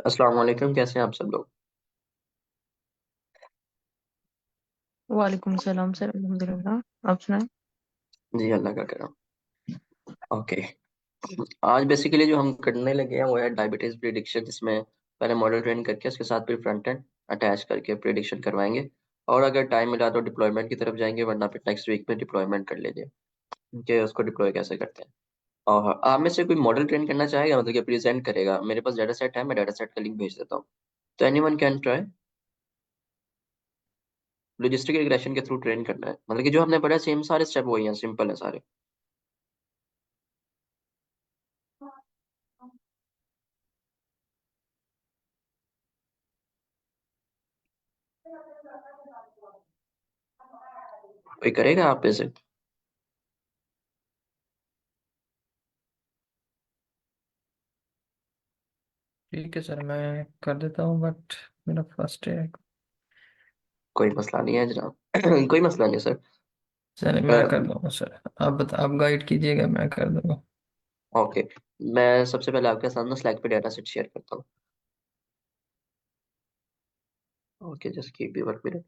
अस्सलाम वालेकुम, कैसे हैं आप सब लोग। वालेकुम सलाम सर, अल्हम्दुलिल्लाह। आप सुनाएं। जी अल्लाह का करम। ओके। आज बेसिकली जो हम करने लगे हैं वो है डायबिटीज प्रिडिक्शन, जिसमें पहले मॉडल ट्रेन करके उसके साथ फिर फ्रंट एंड अटैच करके प्रिडिक्शन करवाएंगे। और अगर टाइम मिला तो डिप्लॉयमेंट की तरफ जाएंगे, वरना फिर नेक्स्ट वीक में डिप्लॉयमेंट कर लेंगे कि उसको डिप्लॉय कैसे करते हैं। और आप में से कोई मॉडल ट्रेन करना चाहेगा, मतलब कि प्रेजेंट करेगा। मेरे पास डाटा सेट है, मैं डाटा सेट का लिंक भेज देता हूँ। तो anyone can try. Logistic regression के थ्रू ट्रेन करना है, मतलब कि जो हमने पढ़ा सेम सारे स्टेप वही हैं, सिंपल है सारे। कोई करेगा आप में से? ठीक है सर, मैं कर देता हूँ, बट मेरा फर्स्ट है। कोई मसला नहीं है जनाब। कोई मसला नहीं सर। सर मैं कर दूंगा सर। आप बता, आप गाइड कीजिएगा, मैं कर दूंगा। ओके। मैं सबसे पहले आपके सामने स्लैक पे डाटा सेट शेयर करता हूँ। Okay, just keep you 1 minute.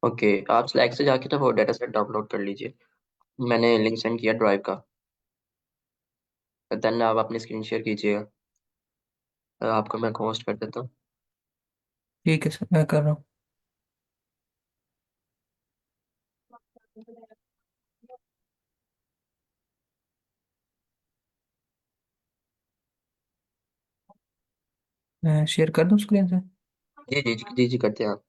Okay, आप स्लैक से जाके ना वो डाटा सेट डाउनलोड कर लीजिए। मैंने लिंक सेंड किया ड्राइव का। देन आप अपनी स्क्रीन शेयर कीजिएगा। आपको मैं होस्ट कर देता हूँ। ठीक है सर, मैं कर रहा हूँ। मैं शेयर कर दूँ स्क्रीन से? जी जी जी जी जी, करते हैं आप।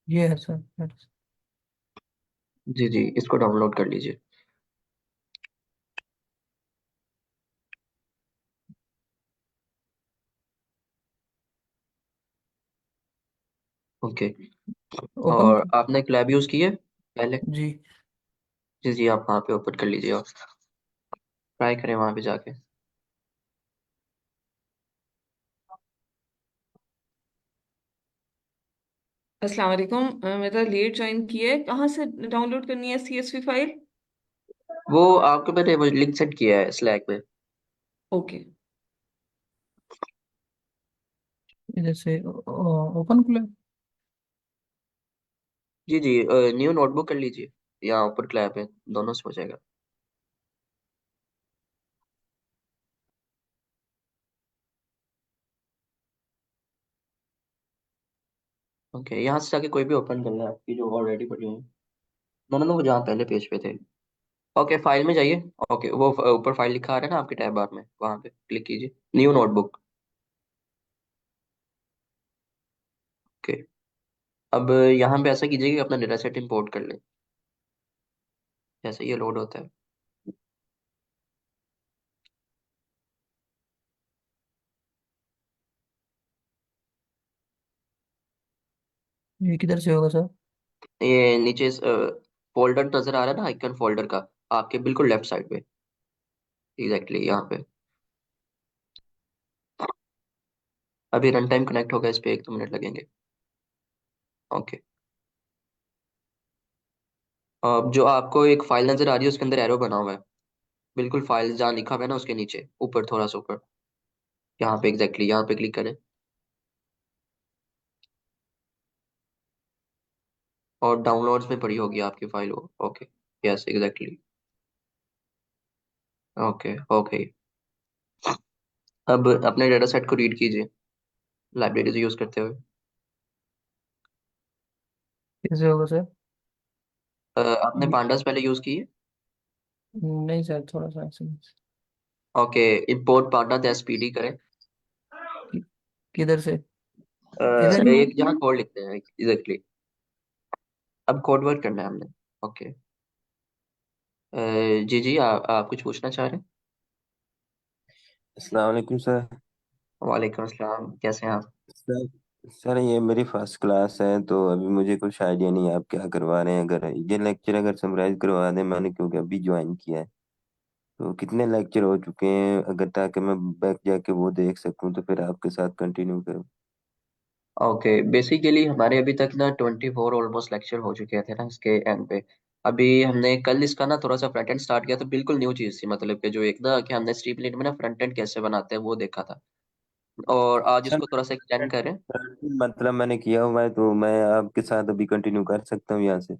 ये है सर। जी जी, इसको डाउनलोड कर लीजिए। ओके। ओपन। और आपने एक लैब यूज़ की है पहले? जी। जी जी, आप वहाँ पे ओपन कर लीजिए और ट्राई करें वहाँ पे जाके। अस्सलाम वालेकुम। मेरा लेट ज्वाइन किया है, कहाँ से डाउनलोड करनी है CSV फाइल? वो आपको मैंने वो लिंक सेंड किया है स्लैक में। ओके। इधर से ओपन खुले। जी जी, न्यू नोटबुक कर लीजिए, या ऊपर क्लैप है, दोनों से हो जाएगा। ओके, यहाँ से जाके कोई भी ओपन कर ले आपकी जो ऑलरेडी पड़ी हुई। नो नो नो, जहाँ पहले पेज पे थे। ओके, फाइल में जाइए। ओके, वो ऊपर फाइल लिखा आ रहा है ना आपके टैब बार में, वहाँ पे क्लिक कीजिए, न्यू नोटबुक। ओके। अब यहाँ पे ऐसा कीजिए कि अपना डेटा सेट इंपोर्ट कर लें, जैसे ये लोड होता है। ये किधर से होगा सर? ये नीचे फोल्डर नजर आ रहा है ना, आइकन फोल्डर का, आपके बिल्कुल लेफ्ट साइड पे, एग्जैक्टली यहाँ पे। अभी रन टाइम कनेक्ट होगा, इस पे 1-2 मिनट लगेंगे। ओके। अब जो आपको एक फाइल नजर आ रही है उसके अंदर एरो बना हुआ है, बिल्कुल फाइल जहाँ लिखा हुआ है ना उसके नीचे ऊपर, थोड़ा सा ऊपर, यहाँ पे एग्जैक्टली यहाँ पे क्लिक करें और डाउनलोड्स में पड़ी होगी आपकी फाइल वो। Okay. Yes exactly. Okay okay. अब अपने डेटा सेट को रीड कीजिए लाइब्रेरीज यूज करते हुए। कैसे होगा सर? आपने पांडास पहले यूज की है? नहीं सर, थोड़ा सा ऐसे। ओके। इंपोर्ट पांडास एसपीडी करें। किधर से? सर इधर ही। एक जहाँ कोड लिखते हैं एग्जैक्टली। अब कोड वर्क करना है हमने। ओके। जी जी, आप कुछ पूछना चाह रहे हैं? अस्सलाम वालेकुम सर। वालेकुम अस्सलाम, कैसे हैं आप? सर सर, ये मेरी फर्स्ट क्लास है तो अभी मुझे कुछ आइडिया नहीं है आप क्या करवा रहे हैं। अगर ये लेक्चर अगर समराइज करवा दें, मैंने क्योंकि अभी ज्वाइन किया है, तो कितने लेक्चर हो चुके हैं, अगर ताकि मैं बैक जाके वो देख सकूं तो फिर आपके साथ कंटिन्यू करूं। ओके, बेसिकली हमारे अभी तक ना 24 ऑलमोस्ट लेक्चर हो चुके थे ना इसके एंड पे। अभी हमने कल इसका ना थोड़ा सा फ्रंट एंड स्टार्ट किया, तो बिल्कुल न्यू चीज थी, मतलब कि जो एक ना कि हमने स्ट्रीमलाइट में ना फ्रंट एंड कैसे बनाते हैं वो देखा था, और आज सर इसको थोड़ा सा एक्सटेंड करें। मतलब मैंने किया हुआ है तो मैं आपके साथ अभी कंटिन्यू कर सकता हूँ यहाँ से।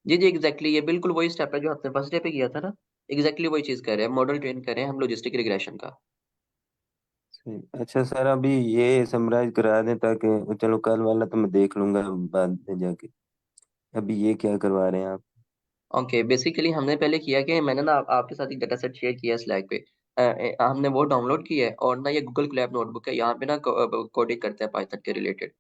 जी जी एग्जैक्टली, ये बिल्कुल वही स्टेप है जो हमने फर्स्ट डे पे किया था ना। एग्जैक्टली वही चीज कर रहे हैं, मॉडल ट्रेन कर रहे हैं हम लॉजिस्टिक रिग्रेशन का। सही। अच्छा सर, अभी ये समराइज करा दें ताकि चलो कल वाला तो मैं देख लूंगा बाद में जाके। अभी ये क्या करवा रहे हैं आप? ओके, बेसिकली हमने पहले किया कि मैंने ना आपके साथ एक डाटा सेट शेयर किया स्लैक पे। हमने वो डाउनलोड किया है, और ना ये गूगल कोलैब नोटबुक है, यहाँ पे ना कोडिंग करते हैं पाइथन के रिलेटेड,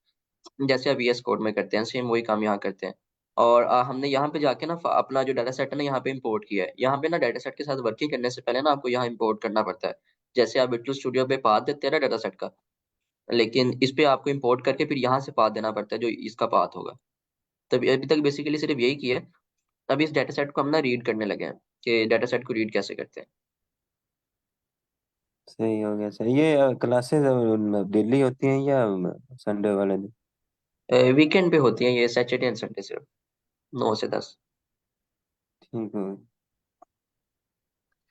जैसे अब वीएस कोड में करते हैं सेम वही काम यहाँ करते हैं। और हमने यहाँ पे जाके ना अपना जो डाटा सेट है ना यहाँ पे इंपोर्ट किया है। यहाँ पे ना डाटा सेट के साथ वर्किंग करने से पहले ना आपको यहाँ इंपोर्ट करना पड़ता है। जैसे आप विजुअल स्टूडियो पे पाथ देते हैं ना डाटा सेट का, लेकिन इस पे आपको इंपोर्ट करके फिर यहाँ से पाथ देना पड़ता है जो इसका पाथ होगा। तब अभी तक बेसिकली सिर्फ यही किया है। अब इस डाटा सेट को हम ना रीड करने लगे हैं कि डाटा सेट को रीड कैसे करते सही हो गया सर। ये क्लासेस डेली होती हैं या संडे वाले दिन? हैं। वीकेंड पे होती हैं ये, सैटरडे एंड संडे सिर्फ, 9 से 10। ठीक हो।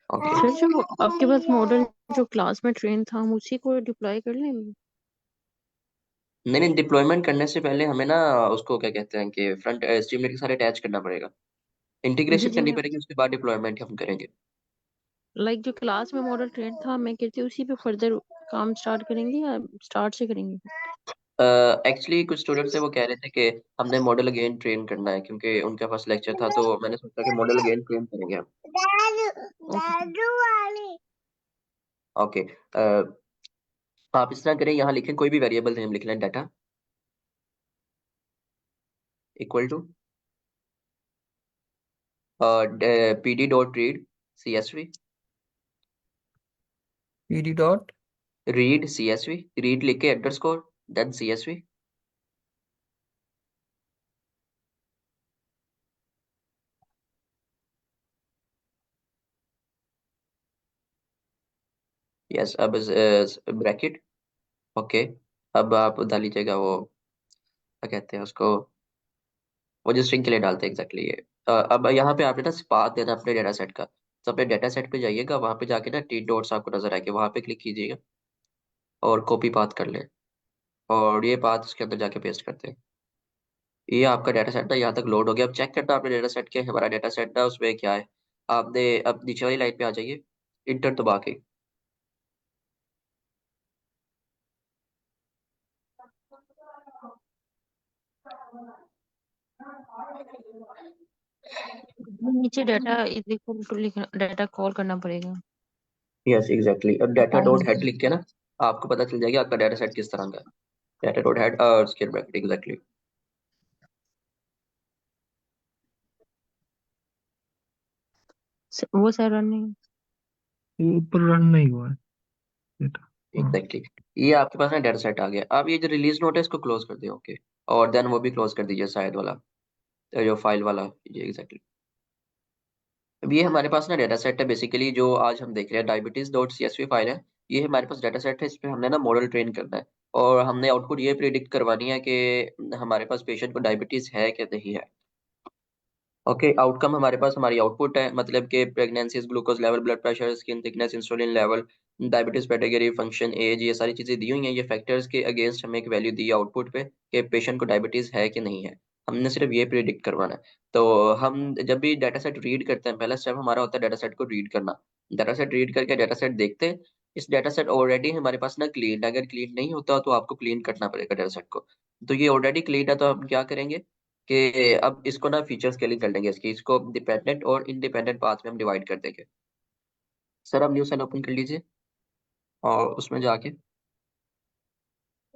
ओके। सर जो आपके पास मॉडल जो क्लास में ट्रेन था हम उसी को डिप्लॉय कर लें? नहीं नहीं, डिप्लॉयमेंट करने से पहले हमें ना उसको क्या कहते हैं कि फ्रंट स्ट्रीमलाइट के साथ अटैच करना पड़ेगा, जी इंटीग्रेशन जी करनी मैं पड़ेगी, उसके बाद डिप्लॉयमेंट हम करेंगे। लाइक जो क्लास में मॉडल ट्रेन था मैं कहती हूँ उसी पे फर्दर काम स्टार्ट करेंगे या स्टार्ट से करेंगे? एक्चुअली कुछ स्टूडेंट्स थे वो कह रहे थे कि हमने मॉडल अगेन ट्रेन करना है, क्योंकि उनका फर्स्ट लेक्चर था, तो मैंने सोचा कि मॉडल अगेन ट्रेन करेंगे हम। ओके। आप इस तरह करें, यहाँ लिखें कोई भी वेरिएबल नेम लिख लें, data equal to pd dot read csv। PD dot. Read csv, read लिख के अंडरस्कोर देन csv। यस, अब ब्रैकेट। ओके। अब आप डाल लीजिएगा वो, क्या कहते हैं उसको, वो जो स्ट्रिंग के लिए डालते हैं एग्जैक्टली ये। अब यहाँ पे आपने ना पाथ देना अपने डेटा सेट का। तो अपने डेटा सेट पे जाइएगा, वहां पे जाके ना टी डॉट्स आपको नजर आएंगे, वहां पे क्लिक कीजिएगा और कॉपी पाथ कर लें, और ये पाथ उसके अंदर जाके पेस्ट करते हैं। ये आपका डाटा सेट ना यहाँ तक लोड हो गया। अब चेक करना अपने डाटा सेट के, हमारा डाटा सेट ना उसमें क्या है। आपने अब नीचे वाली लाइन पे आ जाइए, इंटर दबा के। नीचे डाटा इज इक्वल टू लिखना, डाटा कॉल करना पड़ेगा। यस एग्जैक्टली, अब डाटा डॉट हेड फाइल लिख के ना आपको पता चल जाएगा आपका डाटा सेट किस तरह का है। डाटा डॉट हेड और स्क्वायर ब्रैकेट एग्जैक्टली। वो सर रनिंग। ये ऊपर रन नहीं हुआ है बेटा। हाँ। एग्जैक्टली। ये आपके पास ना डाटा सेट आ गया। अब ये जो रिलीज नोट है इसको क्लोज कर दिए। ओके। और देन वो भी क्लोज कर दीजिए शायद वाला, जो फाइल वाला। ये एग्जैक्टली। अब ये हमारे पास ना डाटा सेट है बेसिकली, जो आज हम देख रहे हैं डायबिटीज डॉट csv फाइल है। ये हमारे पास डाटा सेट है, इस पे हमने ना मॉडल ट्रेन करना है। और हमने आउटपुट ये प्रिडिक्ट करवानी है कि हमारे पास पेशेंट को डायबिटीज है कि नहीं है। ओके, आउटकम हमारे पास हमारी आउटपुट है, मतलब कि pregnancies, glucose level, blood pressure, skin thickness, insulin level, diabetes category, function, age, ये सारी चीजें दी हुई हैं। ये फैक्टर्स के अगेंस्ट हमें एक वैल्यू दी है आउटपुट पे कि पेशेंट को डायबिटीज है कि नहीं है। हमने सिर्फ ये प्रिडिक्ट करवाना है। तो हम जब भी डाटा सेट रीड करते हैं, पहला स्टेप हमारा होता है डाटा सेट को रीड करना। डाटा सेट रीड करके डाटा सेट देखते हैं। इस डाटा सेट ऑलरेडी हमारे पास ना क्लीन, अगर क्लीन नहीं होता तो आपको क्लीन करना पड़ेगा डाटा सेट को। तो ये ऑलरेडी क्लीन है, तो हम क्या करेंगे कि अब इसको ना फीचर स्केलिंग कर लेंगे इसकी, इसको डिपेंडेंट और इंडिपेंडेंट पाथ में हम डिवाइड कर देंगे। सर आप न्यू सेल ओपन कर लीजिए और उसमें जाके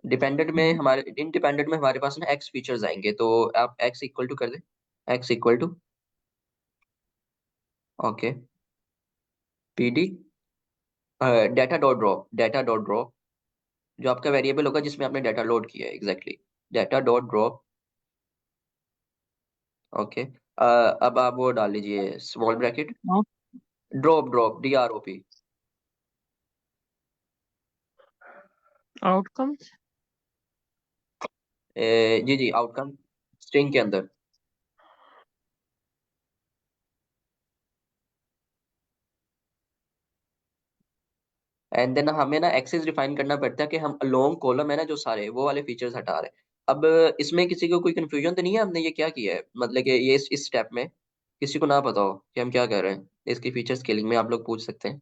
डिपेंडेंट में हमारे, इंडिपेंडेंट में हमारे पास ना एक्स फीचर्स आएंगे, तो आप एक्स इक्वल टू कर दें। X equal to, okay, PD data dot drop, data dot drop जो आपका वेरिएबल होगा जिसमें आपने डाटा लोड किया है, exactly data dot drop. Okay, अब आप वो डाल लीजिए small bracket, drop, drop, DROP। Outcomes. जी जी, आउटकम स्ट्रिंग के अंदर। एंड देन हमें ना एक्सेस डिफाइन करना पड़ता है कि हम लॉन्ग कॉलम है ना जो सारे वो वाले फीचर्स हटा रहे हैं। अब इसमें किसी को कोई कंफ्यूजन तो नहीं है हमने ये क्या किया है, मतलब कि ये इस स्टेप में किसी को ना पता हो कि हम क्या कर रहे हैं, इसकी फीचर स्केलिंग में आप लोग पूछ सकते हैं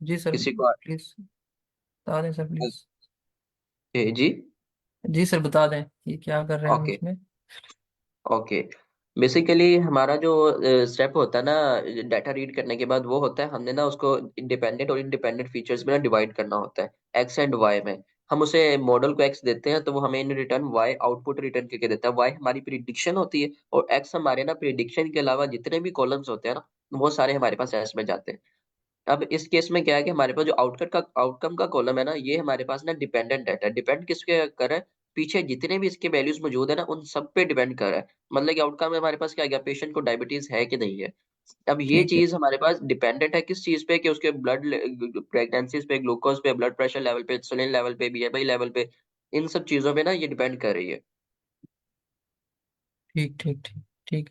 जी सर, किसी को। प्लीज बता दें सर प्लीज। जी, जी सर बता दें ये क्या कर रहे हैं हम ओके, इसमें। ओके। बेसिकली हमारा जो स्टेप होता है ना डाटा रीड करने के बाद, वो होता है हमने ना उसको इंडिपेंडेंट और इंडिपेंडेंट फीचर्स में ना डिवाइड करना होता है, एक्स एंड वाई में। हम उसे मॉडल को एक्स देते हैं तो वो हमें in return Y output return करके देता है। वाई हमारी प्रिडिक्शन होती है और एक्स हमारे ना प्रिडिक्शन के अलावा जितने भी कॉलम्स होते हैं ना वो सारे हमारे पास एस में जाते हैं। अब इस केस में क्या है कि हमारे पास जो आउटकम का कॉलम है ना, ये हमारे पास ना डिपेंडेंट डाटा, डिपेंड किसके कर रहा है, पीछे जितने भी इसके वैल्यूज मौजूद है ना उन सब पे डिपेंड कर रहा है। मतलब कि आउटकम में हमारे पास क्या गया, पेशेंट को डायबिटीज है कि नहीं है। अब ये ठीक है। चीज हमारे पास डिपेंडेंट है किस चीज पे, कि उसके ब्लड प्रेगनेंसीज पे, ग्लूकोज पे, ब्लड प्रेशर लेवल पे, इंसुलिन लेवल पे, BMI लेवल पे, इन सब चीजों पे ना ये डिपेंड कर रही है। ठीक ठीक ठीक ठीक।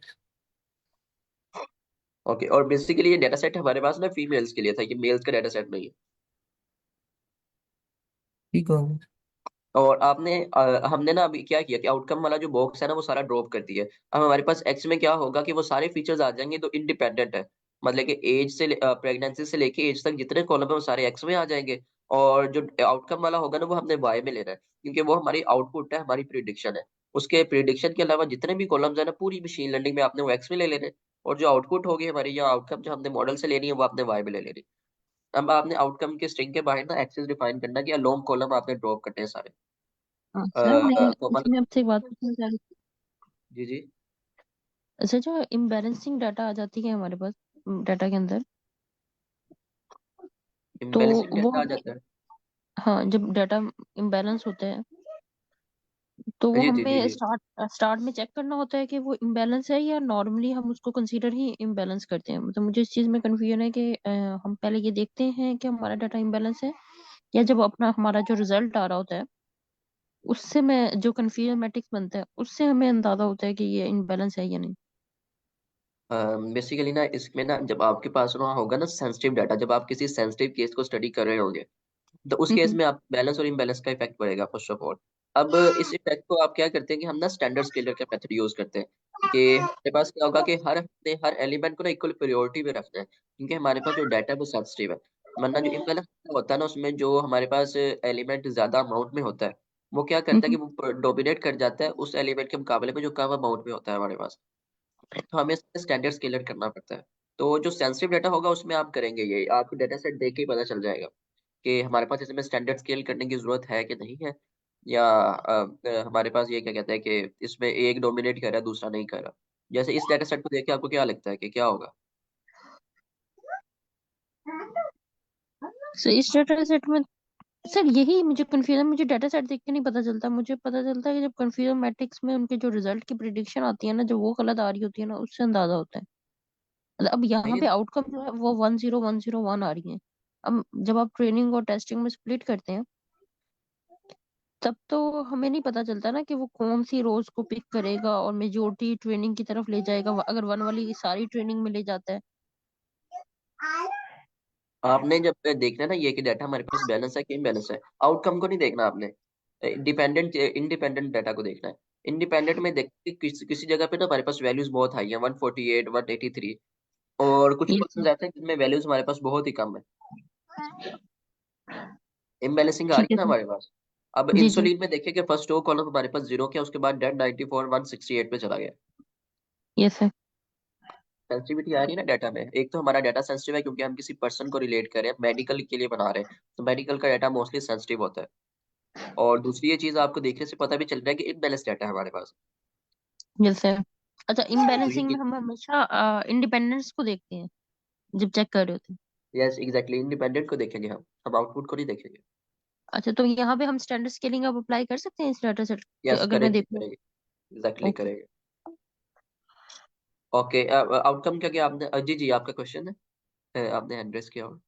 ओके, और बेसिकली ये डाटा सेट हमारे पास ना फीमेल्स के लिए था, ये मेल्स का डाटा सेट नहीं है। ठीक होगा। और हमने ना अभी क्या किया कि आउटकम वाला जो बॉक्स है ना वो सारा ड्रॉप कर दिया है। अब हमारे पास एक्स में क्या होगा कि वो सारे फीचर्स आ जाएंगे तो इंडिपेंडेंट है, मतलब कि एज से प्रेगनेंसी से लेके एज तक जितने कॉलम है वो सारे एक्स में आ जाएंगे। और जो आउटकम वाला होगा ना वो हमने वाई में लेना है, क्योंकि वो हमारी आउटपुट है, हमारी प्रिडिक्शन है। उसके प्रिडिक्शन के अलावा जितने भी कॉलम्स है ना पूरी मशीन लर्निंग में आपने वो एक्स में ले लेने हैं। और जो आउटपुट होगी हमारी, या आउटकम जो हमने मॉडल से लेनी है वो आपने वाई में ले लेनी है। अब आपने आउटकम के स्ट्रिंग के बाहर ना एक्सेस डिफाइन करना कि लॉन्ग कॉलम आपने ड्रॉप करने हैं सारे। हाँ सर, मैं कोमल, इसमें आपसे एक बात पूछना चाह रही थी। जी जी, अच्छा, जो इम्बैलेंसिंग डाटा आ जाती है हमारे पास डाटा के अंदर, तो इम्बैलेंसिंग वो डाटा आ हमें, जाता है। हाँ, जब डाटा इम्बैलेंस होते हैं तो वो जी जी जी हमें जी। स्टार्ट स्टार्ट में चेक करना होता है कि वो इम्बैलेंस है, या नॉर्मली हम उसको कंसीडर ही इम्बैलेंस करते हैं। मतलब मुझे इस चीज में कंफ्यूजन है कि हम पहले ये देखते हैं कि हमारा डाटा इम्बैलेंस है, या जब अपना हमारा जो रिजल्ट आ रहा होता है उससे मैं जो कंफ्यूजन मैट्रिक्स बनता है उससे हमें अंदाजा होता है कि ये इम्बैलेंस है या नहीं। बेसिकली ना इसमें ना जब आपके पास ना होगा ना सेंसिटिव डाटा, जब आप किसी सेंसिटिव केस को स्टडी कर रहे होंगे तो उस केस हम्म। में आप बैलेंस और इम्बैलेंस का इफेक्ट पड़ेगा फर्स्ट ऑफ ऑल। अब इस इफेक्ट को आप क्या करते हैं कि हम ना स्टैंडर्ड स्केलर का मेथड यूज करते हैं, कि हमारे पास क्या होगा कि हर एलिमेंट को ना इक्वल प्रायोरिटी पे रखना है, क्योंकि हमारे पास जो डाटा है वो सेंसिटिव है। वरना जो इम्बैलेंस होता है ना उसमें जो हमारे पास एलिमेंट ज्यादा अमाउंट में होता है वो क्या करता है कि हम्म। वो डोमिनेट कर जाता है उस एलिमेंट के मुकाबले में जो कम अमाउंट में होता है हमारे पास। तो हमें स्टैंडर्ड स्केलर करना पड़ता है। तो जो सेंसिटिव डाटा होगा उसमें आप करेंगे ये, आपको डाटा सेट देख के ही पता चल जाएगा कि हमारे पास इसमें स्टैंडर्ड स्केल करने की जरूरत है कि नहीं है, या हमारे पास ये क्या कहता है कि इसमें एक डोमिनेट कर रहा है दूसरा नहीं कर रहा। जैसे इस डाटा सेट को देख के आपको क्या लगता है कि क्या होगा। सो इस डाटा सेट में सर यही मुझे कंफ्यूजन, मुझे डाटा सेट देख के नहीं पता चलता, मुझे पता चलता है कि जब कंफ्यूजन मैट्रिक्स में उनके जो रिजल्ट की प्रिडिक्शन आती है ना, जब वो गलत आ रही होती है ना, उससे अंदाजा होता है। मतलब अब यहाँ नहीं पे आउटकम जो है वो 10101 आ रही है। अब जब आप ट्रेनिंग और टेस्टिंग में स्प्लिट करते हैं तब तो हमें नहीं पता चलता ना कि वो कौन सी रोज को पिक करेगा और मेजोरिटी ट्रेनिंग की तरफ ले जाएगा, अगर वन वाली की सारी ट्रेनिंग में ले जाता है। आपने जब देखना ना ये कि डाटा हमारे पास बैलेंस है कि इम्बैलेंस है, आउटकम को नहीं देखना आपने, डिपेंडेंट इंडिपेंडेंट डाटा को देखना है। इंडिपेंडेंट में देख के किसी जगह पे ना हमारे पास वैल्यूज बहुत हाई है, 148 183, और कुछ ये पर्सन ऐसे हैं जिनमें वैल्यूज हमारे पास बहुत ही कम है, इम्बैलेंसिंग आ रही ठीक है है ना सर। हमारे पास। अब जी जी। इंसुलिन में देखिए कि फर्स्ट दो कॉलम हमारे पास जीरो के, उसके बाद डेड 94 168 पे चला गया। Yes sir. सेंसिटिविटी आ रही है ना डाटा में, एक तो हमारा डाटा सेंसिटिव है क्योंकि हम किसी पर्सन को रिलेट कर रहे हैं, मेडिकल के लिए बना रहे हैं, तो मेडिकल का डाटा मोस्टली सेंसिटिव होता है। और दूसरी ये चीज आपको देखने से पता भी चल रहा है कि इनबैलेंस डाटा है हमारे पास। Yes sir. अच्छा, इम्बैलेंसिंग में ठीक। हम हमेशा इंडिपेंडेंस को देखते हैं जब चेक कर रहे होते हैं। यस एग्जैक्टली, इंडिपेंडेंट को देखेंगे हम आउटपुट को नहीं देखेंगे। अच्छा, तो यहाँ पे हम स्टैंडर्ड स्केलिंग अब अप्लाई कर सकते हैं इस डाटा सेट के, यस अगर मैं करेंगे देखूँ। करेंगे, एग्जैक्टली ओके। करेंगे। ओके, आउटकम क्या क्या आपने, जी जी आपका क्वेश्चन है, आपने एड्रेस किया और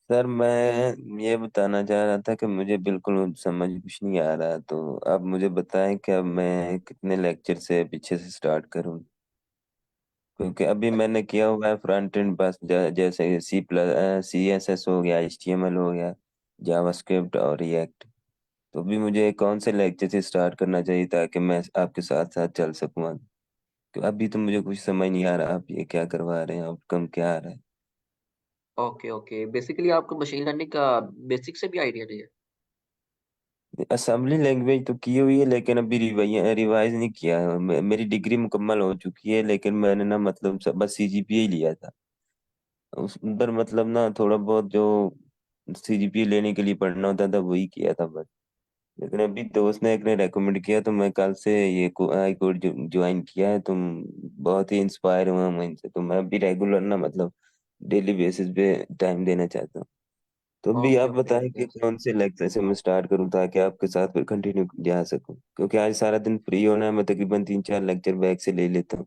सर मैं ये बताना चाह रहा था कि मुझे बिल्कुल समझ कुछ नहीं आ रहा, तो आप मुझे बताएं कि अब मैं कितने लेक्चर से पीछे से स्टार्ट करूं। क्योंकि अभी मैंने किया हुआ है फ्रंट एंड बस, जैसे CSS हो गया, HTML हो गया, जावास्क्रिप्ट और रिएक्ट। तो अभी मुझे कौन से लेक्चर से स्टार्ट करना चाहिए ताकि मैं आपके साथ साथ चल सकूं। अभी तो मुझे कुछ समझ नहीं आ रहा आप ये क्या करवा रहे हैं, आउटकम क्या आ रहा है। ओके ओके, बेसिकली आपको मशीन लर्निंग का बेसिक से भी आइडिया नहीं है। असेंबली लैंग्वेज तो की हुई है लेकिन अभी रिवाइज नहीं किया है। मेरी डिग्री मुकम्मल हो चुकी है लेकिन मैंने ना मतलब बस CGPA ही लिया था। उस पर मतलब ना थोड़ा बहुत जो CGPA लेने के लिए पढ़ना होता था वही किया था बस। लेकिन अभी दोस्त ने एक ने रेकमेंड किया तो मैं कल से ये आई कोड ज्वाइन किया है। तुम बहुत ही इंस्पायर हुआ मैं इनसे, तो मैं अभी रेगुलर ना मतलब डेली बेसिस पे टाइम देना चाहता हूँ। तो अभी ओके आप ओके बताएं कि यस। कौन से लेक्चर से मैं स्टार्ट करूं ताकि आपके साथ फिर कंटिन्यू जा सकूं, क्योंकि आज सारा दिन फ्री होना है। मैं तकरीबन 3-4 लेक्चर बैक से ले लेता हूँ।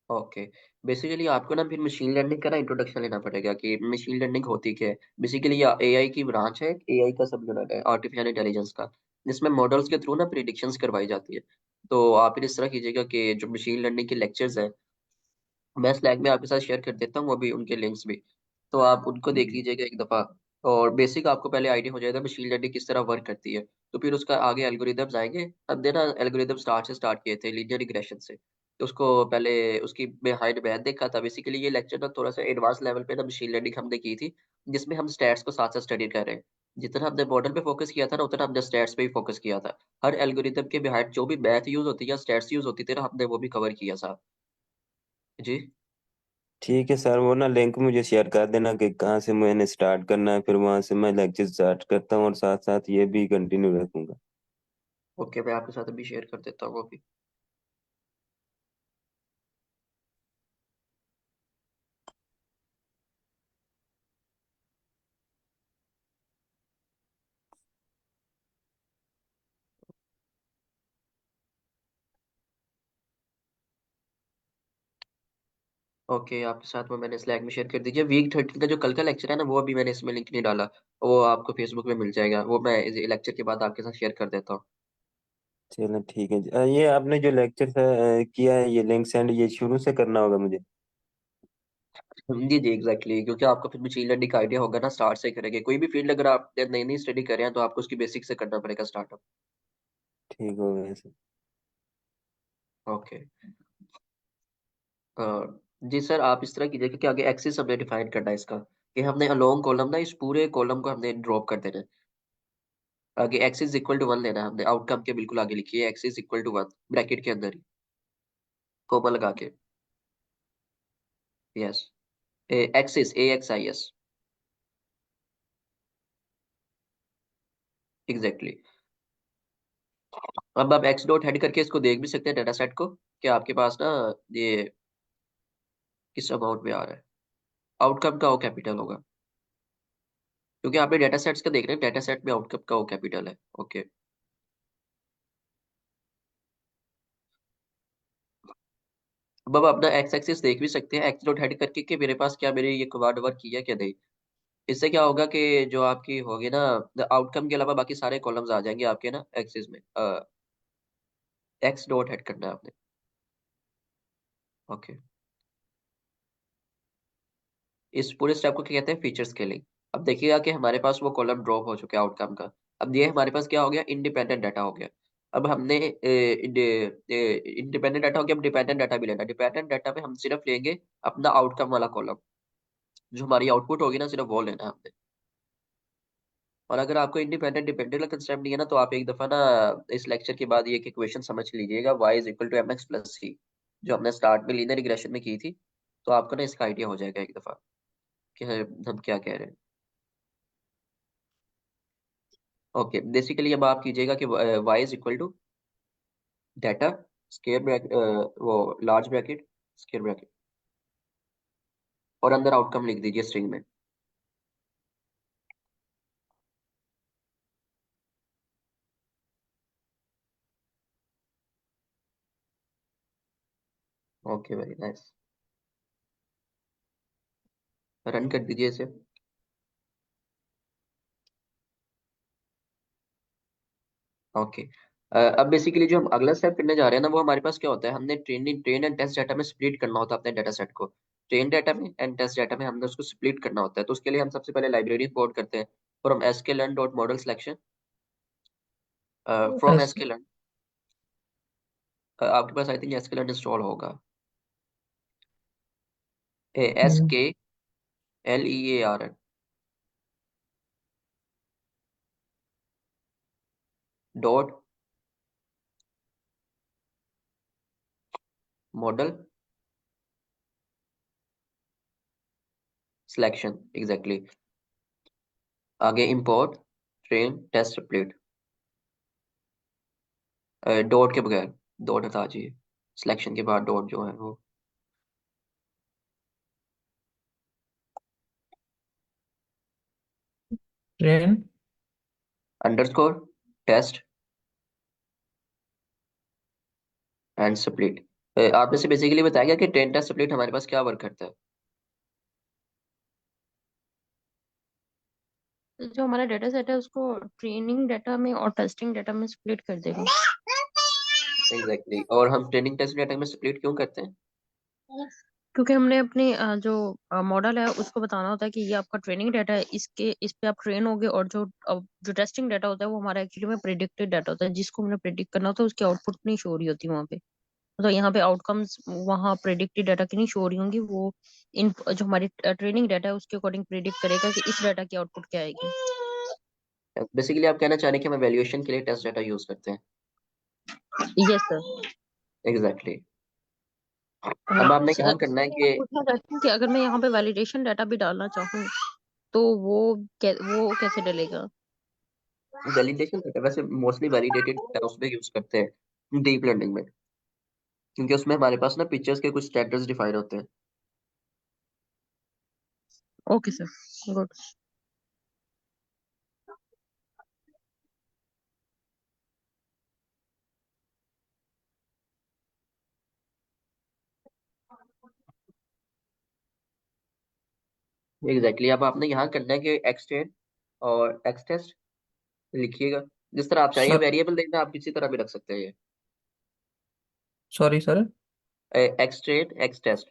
ओके, बेसिकली आपको ना फिर मशीन लर्निंग का ना इंट्रोडक्शन लेना पड़ेगा कि मशीन लर्निंग होती क्या है। बेसिकली ये एआई की ब्रांच है, एआई का सब यूनिट है आर्टिफिशियल इंटेलिजेंस का, जिसमें मॉडल्स के थ्रू ना प्रिडिक्शंस करवाई जाती है। तो आप फिर इस तरह कीजिएगा कि जो मशीन लर्निंग के लेक्चर्स हैं, मैं स्लैग में आपके साथ शेयर कर देता हूँ, वो भी उनके लिंक्स भी, तो आप उनको देख हम्म। लीजिएगा एक दफा। और बेसिक आपको पहले आइडिया हो जाएगा मशीन लर्निंग किस तरह वर्क करती है। तो फिर उसका आगे एल्गोरिदम्स आएंगे। अब देना एल्गोरिदम स्टार्ट किए थे लीनियर रिग्रेशन से, तो उसको पहले उसकी बिहाइंड मैथ देखा था। बेसिकली ये लेक्चर ना थोड़ा सा एडवांस लेवल पे ना मशीन लर्निंग हमने की थी, जिसमें हम स्टैट्स को साथ साथ स्टडी कर रहे हैं। जितना हमने मॉडल पे फोकस किया था ना, उतना हमने स्टैट्स पे ही फोकस किया था। हर एल्गोरिदम के बिहाइंड जो भी मैथ यूज होती है या स्टैट्स यूज होती थी ना, हमने वो भी कवर किया साहब। जी। ठीक है सर, वो ना लिंक मुझे शेयर कर देना कि कहाँ से मैंने स्टार्ट करना है, फिर वहां से मैं लेक्चर स्टार्ट करता हूँ और साथ साथ ये भी कंटिन्यू रखूंगा। ओके, मैं आपके साथ अभी शेयर कर देता हूँ वो भी। ओके, आपके साथ वो मैंने स्लैक में शेयर कर दीजिए। वीक 13 का जो कल का लेक्चर है ना, वो अभी मैंने इसमें लिंक नहीं डाला, वो आपको फेसबुक में मिल जाएगा, वो मैं इस लेक्चर के बाद आपके साथ शेयर कर देता हूँ। चलो ठीक है जी। ये आपने जो लेक्चर किया है, ये लिंक सेंड ये शुरू से करना होगा मुझे? जी जी एग्जैक्टली, क्योंकि आपको फिर मशीन लर्निंग का आइडिया होगा ना, स्टार्ट से करेंगे। कोई भी फील्ड अगर आप नई नई स्टडी कर रहे हैं तो आपको उसकी बेसिक से करना पड़ेगा स्टार्टअप। ठीक हो गया सर। ओके। जी सर, आप इस तरह कीजिएगा कि आगे एक्सिस हमने डिफाइन करना है इसका, कि हमने अलोंग कॉलम ना इस पूरे कॉलम को हमने ड्रॉप कर देना है। आगे एक्सिस इक्वल टू 1 लेना है हमने, आउटकम के बिल्कुल आगे लिखिए एक्सिस इक्वल टू 1 ब्रैकेट के अंदर ही, कोमा लगा के। Yes, axis AXIS, exactly. अब आप एक्स डॉट हेड करके इसको देख भी सकते हैं डाटा सेट को, कि आपके पास ना ये किस अमाउंट में आ रहा है। आउटकम का ओ कैपिटल होगा, क्योंकि आपने डाटा सेट्स का देख रहे हैं, डाटा सेट में आउटकम का ओ कैपिटल है। ओके। अब आप अपना एक्स एक्सिस देख भी सकते हैं एक्स डॉट हेड करके कि मेरे पास क्या, मेरे ये कमांड वर्क किया क्या नहीं। इससे क्या होगा कि जो आपकी होगी ना, आउटकम के अलावा बाकी सारे कॉलम्स आ जाएंगे आपके ना एक्सिस में। एक्स डॉट हेड करना है आपने। ओके, इस पूरे स्टेप को क्या कहते हैं, फीचर स्केलिंग। अब देखिएगा कि हमारे पास वो कॉलम ड्रॉप हो चुका है आउटकम का। अब ये हमारे पास क्या हो गया, इंडिपेंडेंट डाटा हो गया। अब हमने इंडिपेंडेंट डाटा हो गया, अब डिपेंडेंट डाटा भी लेना। डिपेंडेंट डाटा में हम सिर्फ लेंगे अपना आउटकम वाला कॉलम, जो हमारी आउटपुट होगी ना, सिर्फ वो लेना है हमने। और अगर आपको इंडिपेंडेंट डिपेंडेंट का कंसेप्ट नहीं है ना, तो आप एक दफा ना इस लेक्चर के बाद ये एक इक्वेशन समझ लीजिएगा, y is equal to m x plus c, जो हमने स्टार्ट में लीनियर रिग्रेशन में की थी। तो आपको ना इसका आइडिया हो जाएगा एक दफा कि हम क्या कह रहे हैं। ओके, बेसिकली अब आप कीजिएगा कि y is equal to data square bracket, वो लार्ज ब्रैकेट स्क्वायर ब्रैकेट, और अंदर आउटकम लिख दीजिए स्ट्रिंग में। Okay, very nice. रन कर दीजिए इसे। ओके, अब बेसिकली जो हम अगला स्टेप करने जा रहे हैं ना, वो हमारे पास क्या होता है, हमने ट्रेन एंड टेस्ट डाटा में स्प्लिट करना होता है अपने डाटा सेट को। ट्रेन डाटा में एंड टेस्ट डाटा में हमने उसको स्प्लिट करना होता है। तो उसके लिए हम सबसे पहले लाइब्रेरी इंपोर्ट करते हैं, from sklearn dot model selection. From S sklearn, आपके पास आई थिंक sklearn इंस्टॉल होगा। SKLEARN dot model selection, exactly. आगे import train test split, dot के बगैर, डॉट हटा दीजिए, सिलेक्शन के बाद डॉट जो है वो। Train underscore test and split. आपने से बेसिकली बताया कि ट्रेन टेस्ट स्प्लिट हमारे पास क्या वर्क करता है। जो हमारा डाटा सेट है उसको ट्रेनिंग डाटा में और टेस्टिंग डाटा में स्प्लिट कर देगा। एग्जैक्टली, और हम ट्रेनिंग टेस्ट डाटा में स्प्लिट क्यों करते हैं। क्योंकि हमने अपने जो मॉडल है उसको बताना होता है कि ये आपका ट्रेनिंग डाटा है, इसके इस पे आप ट्रेन होगे, और जो टेस्टिंग डाटा होता है वो हमारा एक्चुअली में प्रिडिक्टेड डाटा होता है, जिसको हमने प्रिडिक्ट करना होता है, उसकी आउटपुट नहीं शो हो रही होती वहाँ पे। तो यहाँ पे आउटकम्स वहाँ प्रिडिक्टेड डाटा की नहीं शो हो रही होंगी, वो इन जो हमारी ट्रेनिंग डाटा है उसके अकॉर्डिंग प्रिडिक्ट करेगा कि इस डाटा की आउटपुट क्या आएगी। बेसिकली आप कहना चाह रहे हैं कि हम वैल्यूएशन के लिए टेस्ट डाटा यूज करते हैं। Yes sir. एग्जैक्टली, अब आपने क्या करना है कि पूछना चाहती हूँ कि अगर मैं यहाँ पे वैलिडेशन डाटा भी डालना चाहूँ तो वो कैसे डलेगा। वैलिडेशन डाटा वैसे मोस्टली वैलिडेटेड डाटा उसमें यूज करते हैं डीप लर्निंग में, क्योंकि उसमें हमारे पास ना पिक्चर्स के कुछ स्टैंडर्ड्स डिफाइन होते हैं। Okay sir, good. एग्जैक्टली, अब आपने यहाँ करना है कि एक्सटेंड और एक्सटेस्ट लिखिएगा, जिस तरह आप चाहिए। वेरिएबल देखना आप किसी तरह भी रख सकते हैं। सॉरी सर, ये extend X test,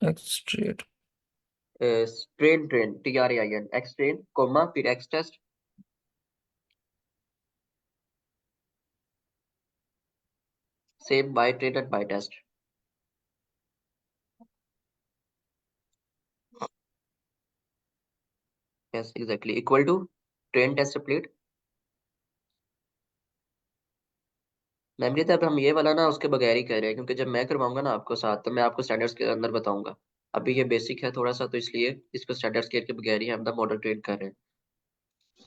X train train train TRAIN extend comma फिर X test, same by train and by test. Yes exactly, equal to train test split. Memory तो अब हम ये वाला ना उसके बगैर ही कर रहे हैं, क्योंकि जब मैं करवाऊंगा ना आपको साथ, तो मैं आपको स्टैंडर्ड्स के अंदर बताऊंगा। अभी ये बेसिक है थोड़ा सा, तो इसलिए इसको स्टैंडर्ड्स के बगैर ही हम द मॉडल ट्रेन कर रहे हैं।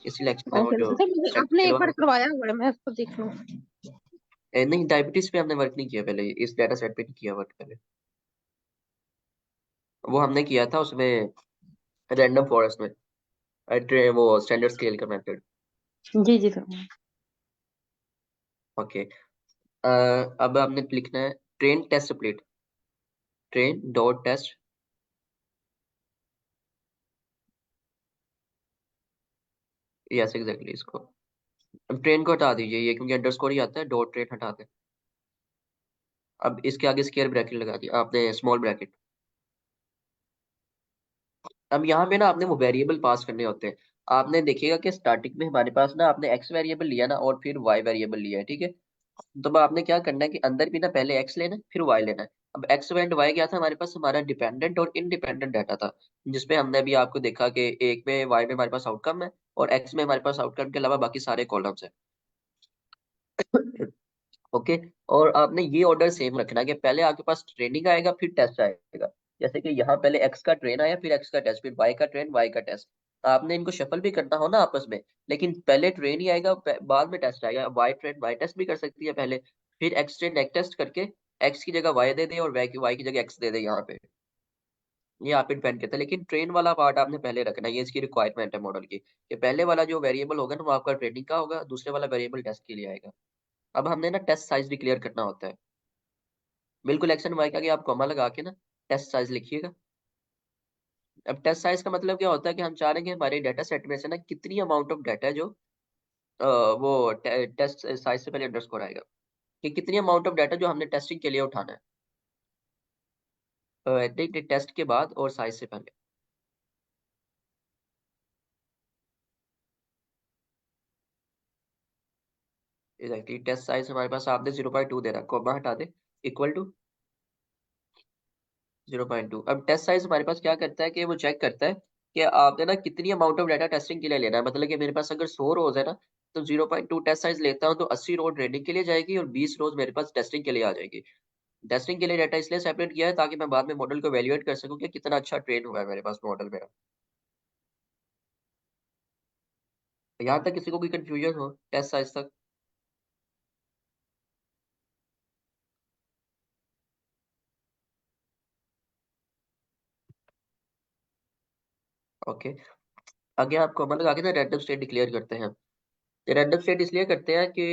इसी लेक्चर में वो ओके जो सर, मुझे स्टैंडर्ड्स आपने के एक बार बाद करवाया हुआ है, मैं उसको देख लूँ। नहीं, डायबिटीज पे हमने वर्क नहीं किया पहले, इस डाटा सेट पे नहीं किया वर्क पहले। वो हमने किया था उसमें रैंडम फॉरेस्ट में, वो स्टैंडर्ड स्केल का मेथड। जी जी सर। ओके, अब हमने लिखना है train test split, train dot test yes exactly इसको। अब ट्रेन को हटा दीजिए ये, क्योंकि अंडरस्कोर ही आता है, डॉट ट्रेन हटा दें। अब इसके आगे स्क्वायर ब्रैकेट लगा दिया आपने, स्मॉल ब्रैकेट। अब यहाँ पे ना आपने वो वेरिएबल पास करने होते हैं। आपने देखिएगा कि स्टार्टिंग में हमारे पास ना आपने एक्स वेरिएबल लिया ना, और फिर वाई वेरिएबल लिया है, ठीक है। तो अब आपने क्या करना है कि अंदर भी ना पहले एक्स लेना है फिर वाई लेना है। अब एक्स एंड वाई क्या था हमारे पास, हमारा डिपेंडेंट और इनडिपेंडेंट डाटा था, जिसमें हमने अभी आपको देखा कि एक में वाई में हमारे पास आउटकम है, और एक्स में हमारे पास आउटकम के अलावा बाकी सारे कॉलम्स हैं। ओके। और आपने ये ऑर्डर सेम रखना है कि पहले आपके पास ट्रेनिंग आएगा फिर टेस्ट आएगा। जैसे कि यहाँ पहले एक्स का ट्रेन आया, फिर एक्स का टेस्ट, फिर वाई का ट्रेन, वाई का टेस्ट। आपने इनको शफल भी करना हो ना आपस में, लेकिन पहले ट्रेन ही आएगा, बाद में टेस्ट आएगा। वाई ट्रेन वाई टेस्ट भी कर सकती है पहले, फिर एक्स ट्रेन एक्स टेस्ट करके एक्स की जगह वाई दे दे और वाई की जगह एक्स दे दे यहाँ पे। ये आप पे डिपेंड करता है, लेकिन ट्रेन वाला पार्ट आपने पहले रखना है, ये इसकी रिक्वायरमेंट है मॉडल की, कि पहले वाला जो वेरिएबल होगा ना वो आपका ट्रेनिंग का होगा, दूसरे वाला वेरिएबल टेस्ट के लिए आएगा। अब हमने ना टेस्ट साइज डिक्लेयर करना होता है। बिल्कुल एक्स एंड वाई का आगे आप कॉमा लगा के ना टेस्ट साइज लिखिएगा। अब टेस्ट साइज का मतलब क्या होता है कि हम चाह रहे हैं कि हमारे डाटा सेट में से ना कितनी अमाउंट ऑफ डाटा है जो वो टेस्ट साइज से पहले अंडरस्कोर आएगा, कि कितनी अमाउंट ऑफ डाटा जो हमने टेस्टिंग के लिए उठाना है, टेस्ट के बाद और साइज से पहले। एग्जैक्टली टेस्ट साइज हमारे पास आपने 0.2 दे रहा, कॉमा हटा दे, इक्वल टू 0.2। अब टेस्ट साइज हमारे पास क्या करता है कि वो चेक करता है कि आपने ना कितनी अमाउंट ऑफ डाटा टेस्टिंग के लिए लेना है। मतलब कि मेरे पास अगर 100 रोज है ना, तो 0.2 टेस्ट साइज लेता हूँ, तो 80 रोज ट्रेनिंग के लिए जाएगी और 20 रोज मेरे पास टेस्टिंग के लिए आ जाएगी। टेस्टिंग के लिए डाटा इसलिए सेपरेट किया है ताकि मैं बाद में मॉडल को वैल्यूएट कर सकूं कि कितना अच्छा ट्रेन हुआ है मेरे पास मॉडल मेरा। यहाँ तक किसी को कोई कंफ्यूजन हो टेस्ट साइज तक? ओके। आगे आप कॉमन लगा के ना रैंडम स्टेट डिक्लेयर करते हैं। रैंडम स्टेट इसलिए करते हैं कि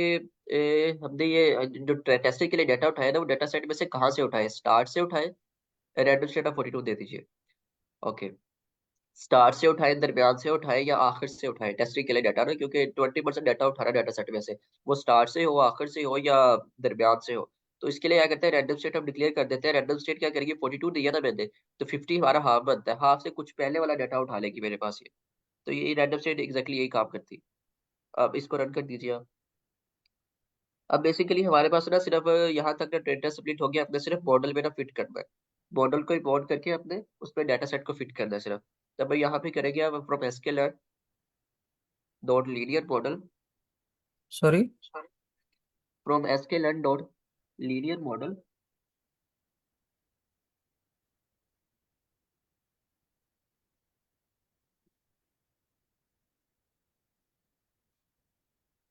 हमने ये जो टेस्टिंग के लिए डाटा उठाया ना, वो डाटा सेट में से कहाँ से उठाए, स्टार्ट से उठाए। रैंडम स्टेट ऑफ 42 दे दीजिए। ओके। स्टार्ट से उठाए, दरमियान से उठाए, या आखिर से उठाए टेस्टिंग के लिए डाटा ना, क्योंकि 20% डाटा उठा रहा है डाटा सेट में से, वो स्टार्ट से हो, आखिर से हो, या दरमियान से हो। तो इसके लिए क्या करते हैं, रैंडम स्टेट हम डिक्लेयर कर देते हैं। रैंडम स्टेट क्या करेगी, 42 दिया ना मैंने, तो 50 हमारा हाफ बनता है, हाफ से कुछ पहले वाला डाटा उठा लेगी मेरे पास ये। तो ये रैंडम स्टेट एग्जैक्टली यही काम करती है। अब इसको रन कर दीजिए आप। अब बेसिकली हमारे पास ना सिर्फ यहाँ तक ना डेटा स्प्लिट हो गया, अपने सिर्फ मॉडल में ना फिट करना है। मॉडल को इम्पोर्ट करके अपने उसमें डाटा सेट को फिट करना है सिर्फ। तब यहाँ पे करेंगे आप from SQL dot linear model, sorry. From SQL dot linear model,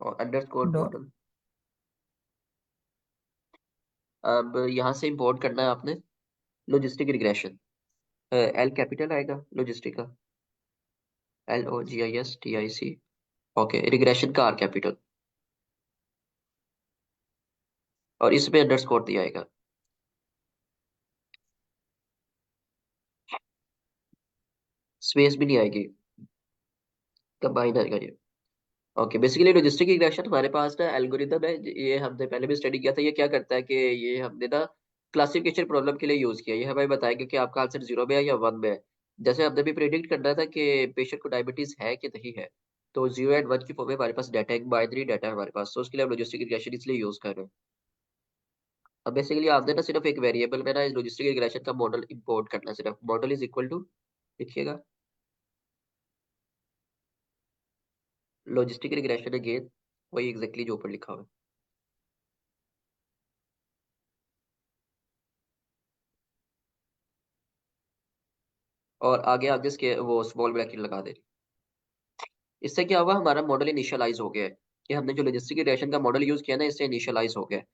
और अंडरस्कोर डॉ मॉडल। अब यहाँ से इम्पोर्ट करना है आपने लॉजिस्टिक रिग्रेशन। एल कैपिटल आएगा लॉजिस्टिक का, LOGISTIC। ओके, रिग्रेशन का आर कैपिटल, और इसमें अंडरस्कोर दिया आएगा, स्पेस भी नहीं आएगी, कंबाइन आएगा ये। ओके। बेसिकली लॉजिस्टिक रिग्रेशन हमारे पास ना एल्गोरिदम है, ये हमने पहले भी स्टडी किया था। ये क्या करता है कि ये हमने ना क्लासिफिकेशन प्रॉब्लम के लिए यूज किया। ये हमें बताएगा कि आपका आंसर 0 में है या 1 में है। जैसे हमने भी प्रेडिक्ट करना था कि पेशेंट को डायबिटीज है कि नहीं है, तो 0 एंड 1 की फॉर्म में हमारे पास डाटा, एक बाइनरी डाटा है हमारे पास, तो उसके लिए हम लॉजिस्टिक रिग्रेशन इसलिए यूज कर रहे हैं। अब बेसिकली आपने ना सिर्फ एक वेरिएबल में ना लॉजिस्टिक रिग्रेशन का मॉडल इंपोर्ट करना है, सिर्फ मॉडल इज इक्वल टू लिखिएगा लॉजिस्टिक रिग्रेशन अगेन, वही एग्जैक्टली जो ऊपर लिखा हुआ है। और आगे आप जिसके वो स्मॉल ब्रैकेट लगा दे। इससे क्या हुआ, हमारा मॉडल इनिशियलाइज हो गया है, कि हमने जो लॉजिस्टिक रिग्रेशन का मॉडल यूज किया ना, इससे इनिशियलाइज हो गया है।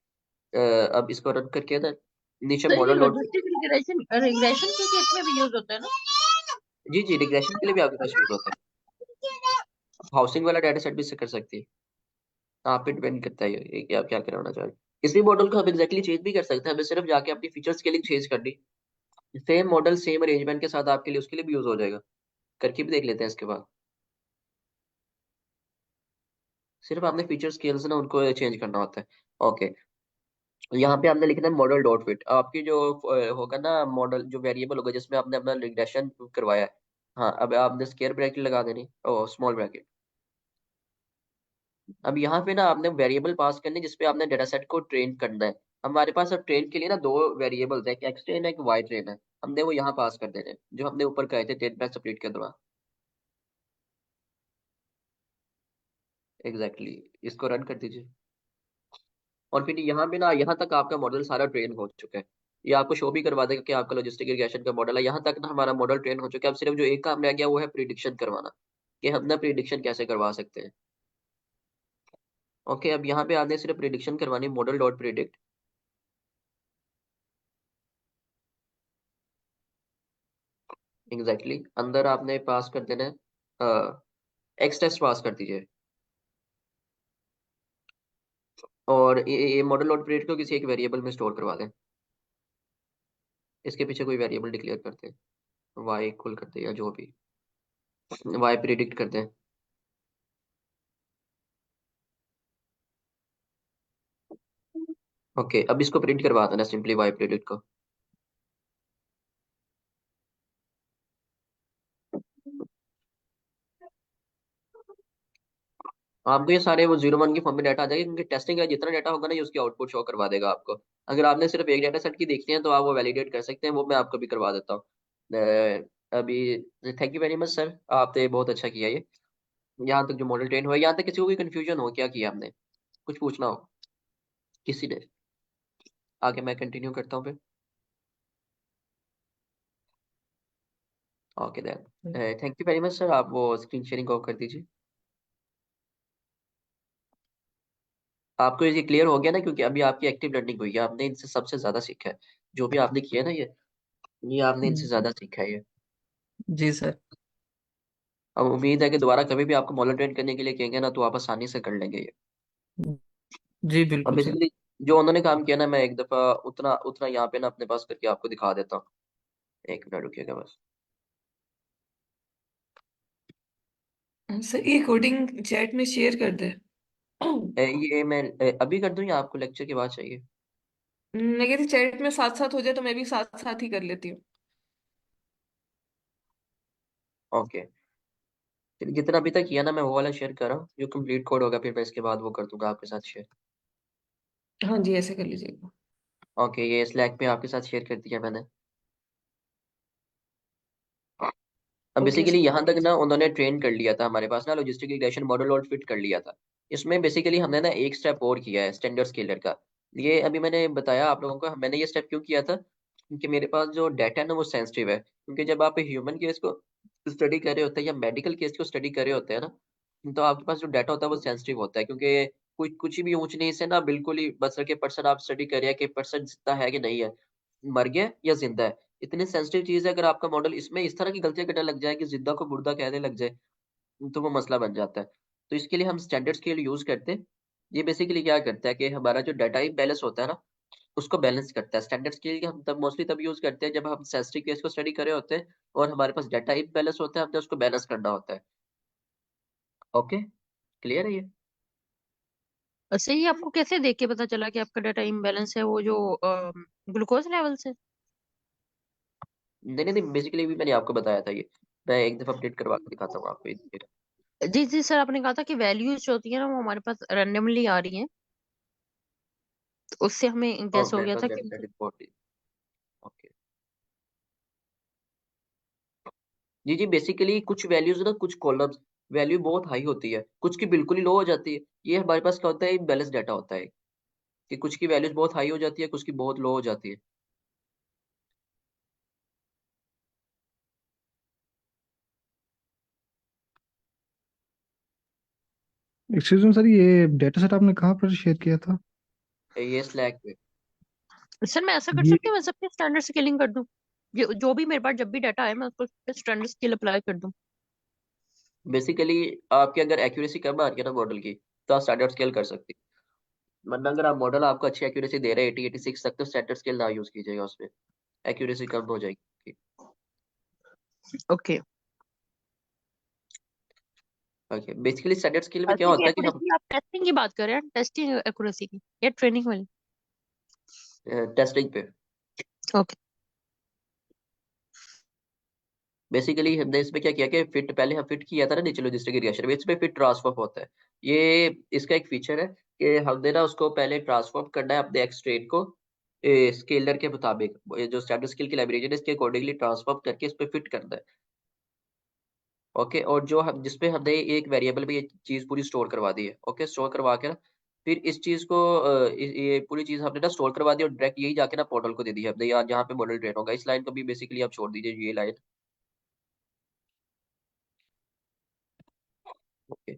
अब इसको रन करके ना नीचे तो ये model dot, logistic regression regression के केस में भी यूज होता है ना? जी जी, रिग्रेशन के लिए भी आपके पास यूज होता है। हाउसिंग वाला डाटा सेट भी इससे कर सकती है। आप पे डिपेंड करता है ये कि आप क्या कराना चाह रहे हैं। इसी मॉडल को हम एग्जैक्टली चेंज भी कर सकते हैं, हमें सिर्फ जाके अपनी फीचर स्केलिंग चेंज करनी। सेम मॉडल सेम अरेंजमेंट के साथ आपके लिए उसके लिए भी यूज हो जाएगा। करके भी देख लेते हैं इसके बाद। सिर्फ आपने फीचर स्केल्स ना उनको चेंज करना होता है। ओके, यहाँ पे आपने लिखना है मॉडल डॉट फिट। आपकी जो होगा ना मॉडल, जो वेरिएबल होगा जिसमें आपने अपना रिग्रेशन करवाया है, हाँ, अब आपने स्क्वायर ब्रैकेट लगा देनी, ओ स्मॉल ब्रैकेट। अब यहाँ पे ना आपने वेरिएबल पास करने जिसपे आपने डेटा सेट को ट्रेन करना है। हमारे पास अब ट्रेन के लिए ना दो वेरिएबल्स है, एक एक्स ट्रेन है एक वाई ट्रेन है। हमने वो यहाँ पास कर देने जो हमने ऊपर कहे थे ट्रेन प्लस स्प्लिट के दौरान। एग्जैक्टली इसको रन कर दीजिए। और फिर यहाँ पे ना, यहाँ तक आपका मॉडल सारा ट्रेन हो चुका है। ये आपको शो भी करवा देगा कि आपका लॉजिस्टिक रिग्रेशन का मॉडल है। यहाँ तक ना हमारा मॉडल ट्रेन हो चुका है। अब सिर्फ जो एक काम रह गया वो है प्रिडिक्शन करवाना, कि हम ना प्रिडिक्शन कैसे करवा सकते हैं। ओके, अब यहाँ पे आपने सिर्फ प्रिडिक्शन करवानी, मॉडल डॉट प्रिडिक्ट। एग्जैक्टली अंदर आपने पास कर देना है एक्स टेस्ट पास कर दीजिए। और ये मॉडल डॉट प्रिडिक्ट को किसी एक वेरिएबल में स्टोर करवा दें। इसके पीछे कोई वेरिएबल डिक्लेयर करते हैं, वाई इक्वल करते हैं या जो भी, वाई प्रिडिक्ट करते हैं। ओके, अब इसको प्रिंट करवा देना सिंपली वाई प्रिडिक्ट को। आपको ये सारे वो 0 1 की फॉर्म में डाटा आ जाएगा, क्योंकि टेस्टिंग का जितना डाटा होगा ना ये उसकी आउटपुट शो करवा देगा आपको। अगर आपने सिर्फ एक डाटा सेट की देखनी है तो आप वो वैलिडेट कर सकते हैं, वो मैं आपको भी करवा देता हूँ। अभी thank you very much sir, आपने बहुत अच्छा किया ये। यहाँ तक जो मॉडल ट्रेन हुआ, यहाँ तक किसी को कोई कंफ्यूजन हो क्या किया आपने, कुछ पूछना हो किसी ने? आगे मैं कंटिन्यू करता हूँ फिर। Okay then, thank you very much sir, आप वो स्क्रीन शेयरिंग ऑफ कर दीजिए। आपको ये क्लियर हो गया ना, क्योंकि अभी आपकी एक्टिव लर्निंग हुई है, आपने इनसे सबसे ज्यादा सीखा है। जो भी आपने किया है ना ये आपने इनसे हम्म, ज्यादा सीखा है ये। जी सर। अब उम्मीद है कि दोबारा कभी भी आपको मॉडल ट्रेन करने के लिए कहेंगे ना तो आप आसानी से कर लेंगे ये। जी अब बिल्कुल सर। बेसिकली जो उन्होंने काम किया ना, मैं एक दफा उतना उतना यहाँ पे ना अपने पास करके आपको दिखा देता हूँ। एक मिनट रुकिएगा बस। सर ये कोडिंग चैट में शेयर कर दे। ये मैं अभी कर दूं या आपको लेक्चर के बाद चाहिए? मैं कहती चैट में साथ साथ हो जाए तो मैं भी साथ साथ ही कर लेती हूँ। ओके, जितना अभी तक किया ना मैं वो वाला शेयर कर रहा हूँ, जो कंप्लीट कोड होगा फिर मैं इसके बाद वो कर दूंगा आपके साथ शेयर। हाँ जी, ऐसे कर लीजिएगा। ओके, ये स्लैक पे आपके साथ शेयर कर दिया मैंने। अब ओके बेसिकली सर। यहाँ तक ना उन्होंने ट्रेन कर लिया था हमारे पास ना लॉजिस्टिक रिग्रेशन मॉडल और फिट कर लिया था। इसमें बेसिकली हमने ना एक स्टेप और किया है स्टैंडर्ड स्केलर का। ये अभी मैंने बताया आप लोगों को, मैंने ये स्टेप क्यों किया था, क्योंकि मेरे पास जो डाटा है ना वो सेंसिटिव है। क्योंकि जब आप ह्यूमन केस को स्टडी कर रहे होते हैं या मेडिकल केस को स्टडी कर रहे होते हैं ना, तो आपके पास जो डाटा होता है वो सेंसिटिव होता है। क्योंकि कुछ कुछ भी ऊंच नीच से ना बिल्कुल ही बस के पर्सन आप स्टडी कर रहे हैं कि पर्सन जिंदा है कि नहीं है, मर गया या जिंदा है। इतनी सेंसिटिव चीज है, अगर आपका मॉडल इसमें इस तरह की गलतियां करने लग जाए कि जिद्दा को मुर्दा कहने लग जाए, तो वो मसला बन जाता है। तो इसके लिए हम स्टैंडर्ड स्केल यूज करते हैं। ये बेसिकली क्या करता है कि हमारा जो डाटा बैलेंस होता है ना उसको बैलेंस करता है। स्टैंडर्ड स्केल हम तब मोस्टली तब यूज करते हैं जब हम सेंसिटिव केस को स्टडी कर रहे होते हैं और हमारे पास डाटा बैलेंस होता है, हमने उसको बैलेंस करना होता है। ओके, क्लियर है ये? अच्छा, ये आपको कैसे देख के पता चला कि आपका डाटा इम्बेलेंस है, वो जो ग्लूकोज लेवल से? नहीं नहीं नहीं, बेसिकली भी मैंने आपको बताया था ये। मैं एक दफा अपडेट करवा के दिखाता हूँ आपको ये। जी जी सर, आपने कहा था कि वैल्यूज जो होती है ना वो हमारे पास रैंडमली आ रही हैं, तो उससे हमें और गैस हो मेरे गया पास था डाटा कि सेट रिपोर्ट। ओके, जी जी, बेसिकली कुछ वैल्यूज ना, कुछ कॉलम्स वैल्यू बहुत हाई होती है, कुछ की बिल्कुल ही लो हो जाती है। ये हमारे पास क्या होता है, बैलेंस डाटा होता है कि कुछ की वैल्यूज बहुत हाई हो जाती है, कुछ की बहुत लो हो जाती है। एक्सक्यूज मी सर, ये डेटा सेट आपने कहाँ पर शेयर किया था? ये स्लैक पे। सर मैं ऐसा कर ये सकती हूँ, मैं सबके स्टैंडर्ड स्केलिंग कर दूं, जो भी मेरे पास जब भी डाटा आए मैं उसको स्टैंडर्ड स्केल अप्लाई कर दूं। बेसिकली आपकी अगर एक्यूरेसी कम आ रही है ना मॉडल की, तो आप स्टैंडर्ड स्केल कर सकते हैं। वरना अगर आप मॉडल आपको अच्छी एक्यूरेसी दे रहे हैं 80 86 तक, तो स्टैंडर्ड स्केल ना यूज कीजिएगा, उसमें एक्यूरेसी कम हो जाएगी। Okay. Okay, basically standard scale में क्या टेस्टिंग होता है कि हम एक्यूरेसी, आप टेस्टिंग की बात कर रहे हैं, टेस्टिंग एक्यूरेसी की या ट्रेनिंग वाली? टेस्टिंग पे ओके। बेसिकली हमने इसमें क्या किया कि फिट, पहले हम फिट किया था ना नीचे लॉजिस्टिक रिएक्शन में, इसमें फिट ट्रांसफॉर्म होता है। ये इसका एक फीचर है कि हमने ना उसको पहले ट्रांसफॉर्म करना है अपने एक्सट्रेट को स्केलर के मुताबिक, ये जो स्टैंडर्ड स्केल की लाइब्रेरी है इसके अकॉर्डिंगली ट्रांसफॉर्म करके इस पे फिट करना है। ओके, और जो हम जिसपे हमने एक वेरिएबल में ये चीज पूरी स्टोर करवा दी है। ओके, स्टोर करवा के ना फिर इस चीज को ये पूरी चीज हमने ना स्टोर करवा दी और डायरेक्ट यही जाके ना मॉडल को दे दी है हमने, यहाँ जहाँ पे मॉडल ट्रेन होगा। इस लाइन को भी बेसिकली आप छोड़ दीजिए, ये लाइन। ओके,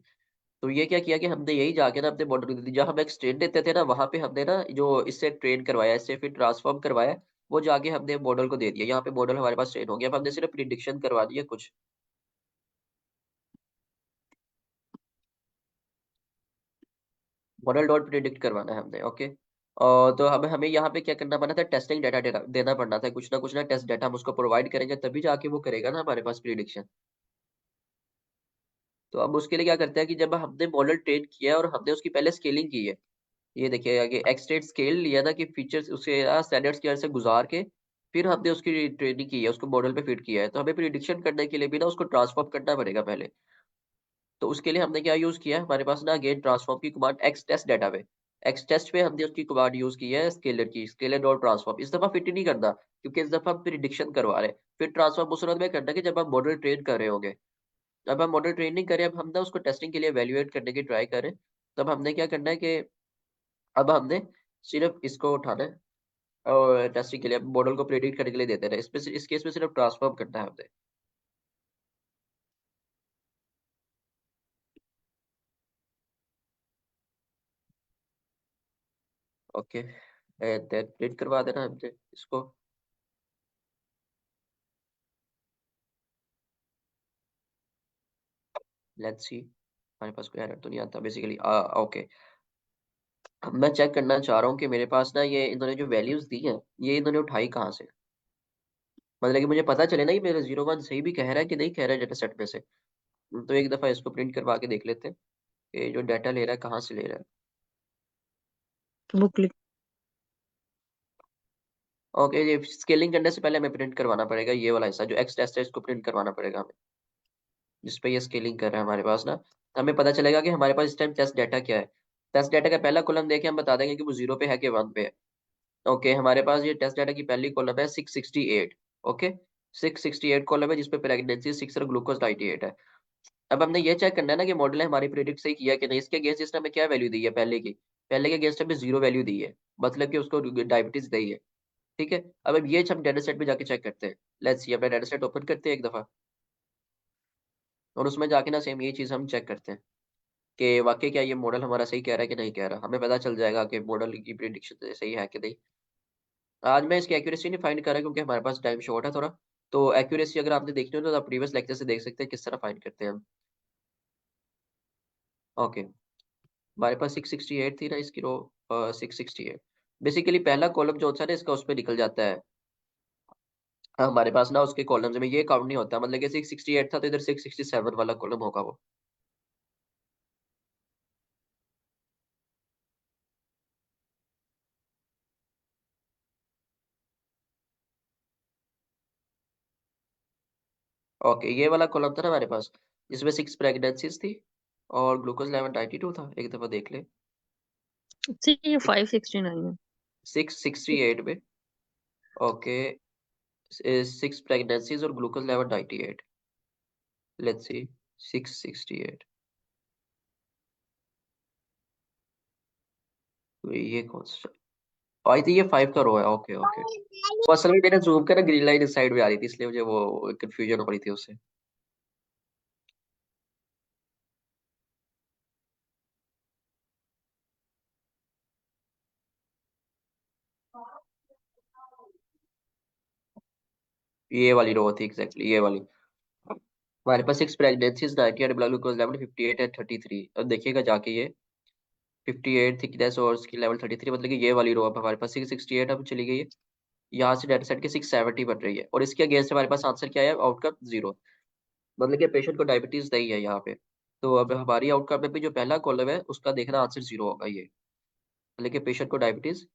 तो ये क्या किया कि हमने यही जाके ना अपने मॉडल को दे दी, जहाँ हम एक स्ट्रेन देते थे ना वहां पे हमने ना जो इससे ट्रेन करवाया, इससे फिर ट्रांसफॉर्म करवाया, वो जाके हमने मॉडल को दे दिया। यहाँ पे मॉडल हमारे पास ट्रेन हो गया, अब हमने सिर्फ प्रिडिक्शन करवा दी है कुछ। मॉडल डॉट प्रिडिक्ट करवाना है हमने। ओके, और तो हमें हमें यहाँ पे क्या करना पड़ना था, टेस्टिंग डाटा देना पड़ना था, कुछ ना टेस्ट डाटा हम उसको प्रोवाइड करेंगे तभी जाके वो करेगा ना हमारे पास प्रिडिक्शन। तो अब उसके लिए क्या करते हैं कि जब हमने मॉडल ट्रेन किया है और हमने उसकी पहले स्केलिंग की है, ये देखिए आगे एक्सटेंड स्केल लिया था कि फीचर्स उसे स्टैंडर्ड स्केल से गुजार के फिर हमने उसकी ट्रेनिंग की है, उसको मॉडल पे फिट किया है। तो हमें प्रिडिक्शन करने के लिए भी ना उसको ट्रांसफॉर्म करना पड़ेगा पहले। तो उसके लिए हमने क्या यूज किया है, हमारे पास ना अगेन ट्रांसफॉर्म की कमांड एक्स टेस्ट डाटा पे, एक्स टेस्ट पे हमने उसकी कमांड यूज की है स्केलर की, स्केलर डॉट ट्रांसफॉर्म। इस दफा फिट ही नहीं करना क्योंकि इस दफा हम प्रिडिक्शन करवा रहे हैं। फिर ट्रांसफॉर्म उस सूरत में करना कि जब हम मॉडल ट्रेन कर रहे होंगे। अब हम मॉडल ट्रेन नहीं करें, अब हम ना उसको टेस्टिंग के लिए वैल्यूएट करने की ट्राई करें, तब हमने क्या करना है कि अब हमने सिर्फ इसको उठाना है और टेस्टिंग के लिए मॉडल को प्रेडिक्ट करने के लिए देते हैं। इसमें इस केस में सिर्फ ट्रांसफॉर्म करना है हमने। ओके, देन प्रिंट करवा देना हमने इसको। लेट्स सी, हमारे पास कोई एरर तो नहीं आता बेसिकली। ओके, अब मैं चेक करना चाह रहा हूँ कि मेरे पास ना ये इन्होंने जो वैल्यूज दी हैं ये इन्होंने उठाई कहाँ से। मतलब कि मुझे पता चले ना कि मेरा 0 1 सही भी कह रहा है कि नहीं कह रहा है डाटा सेट में से। तो एक दफा इसको प्रिंट करवा के देख लेते हैं कि जो डाटा ले रहा है कहाँ से ले रहा है। बुक लिख। ओके, ये स्केलिंग करने से पहले हमें प्रिंट करवाना पड़ेगा ये वाला हिस्सा जो एक्स टेस्ट है, इसको प्रिंट करवाना पड़ेगा हमें, जिस पे ये स्केलिंग कर रहा है हमारे पास ना। तो हमें पता चलेगा कि हमारे पास इस टाइम टेस्ट डाटा क्या है। टेस्ट डाटा का पहला कॉलम देके हम बता देंगे कि वो 0 पे है कि 1 पे है। ओके, हमारे पास ये टेस्ट डाटा की पहली कॉलम है 668। ओके, 668 कॉलम है जिसपे प्रेगनेंसी 6 और ग्लूकोज 98 है। अब हमने ये चेक करना है ना कि मॉडल ने हमारी प्रेडिक्ट सही किया कि नहीं। इसके अगेंस्ट इसने हमें क्या वैल्यू दी है, पहले के अगेंस्ट हमें 0 वैल्यू दी है, मतलब कि उसको डायबिटीज दी है। ठीक है, अब ये हम डाटा सेट में जाके चेक करते हैं। लेट्स सी, अपना डाटा सेट ओपन करते हैं एक दफा और उसमें जाके ना सेम ये चीज हम चेक करते हैं कि वाकई क्या ये मॉडल हमारा सही कह रहा है कि नहीं कह रहा। हमें पता चल जाएगा कि मॉडल की प्रिडिक्शन सही है कि नहीं। आज मैं इसकी एक्यूरेसी नहीं फाइंड कर रहा क्योंकि हमारे पास टाइम शॉर्ट है थोड़ा। तो एक्यूरेसी अगर आपने देखनी हो तो आप प्रीवियस लेक्चर से देख सकते हैं किस तरह फाइंड करते हैं हम। ओके, हमारे पास 668 थी ना इसकी रो, 668। बेसिकली पहला कॉलम जो होता है ना इसका उस पर निकल जाता है। हमारे पास ना उसके कॉलम्स में ये काउंट नहीं होता, मतलब कि 668 था तो इधर 667 वाला कॉलम होगा वो। ओके, ये वाला कॉलम था ना हमारे पास जिसमें 6 प्रेगनेंसीज थी और ग्लूकोज लेवल 92 था। एक दफा देख ले, ये 569 है। 668 में। ओके, 6 प्रेगनेंसीज और ग्लूकोज लेवल 98। लेट्स सी, 668, तो ये कौन सा आई थी, ये 5 का रो है। ओके ओके, वो असल में मैंने जूम कर ग्रीन लाइन इस साइड में आ रही थी इसलिए मुझे वो कंफ्यूजन हो रही थी उससे। ये वाली रो थी एग्जैक्टली, ये वाली। हमारे पास 6 प्रेगनेंसीज 90 और ब्लड ग्लूकोज लेवल 58 एंड 33। अब देखिएगा जाके ये 58 थिकनेस और इसकी लेवल 33, मतलब कि ये वाली रो अब हमारे पास 668 अब चली गई है। यहाँ से डाटा सेट की 670 बन रही है और इसके अगेंस्ट हमारे पास आंसर क्या है, आउटकम 0। मतलब कि पेशेंट को डायबिटीज नहीं है यहाँ पे। तो अब हमारी आउटकम में भी जो पहला कॉलम है उसका देखना आंसर 0 होगा ये, लेकिन पेशेंट को डायबिटीज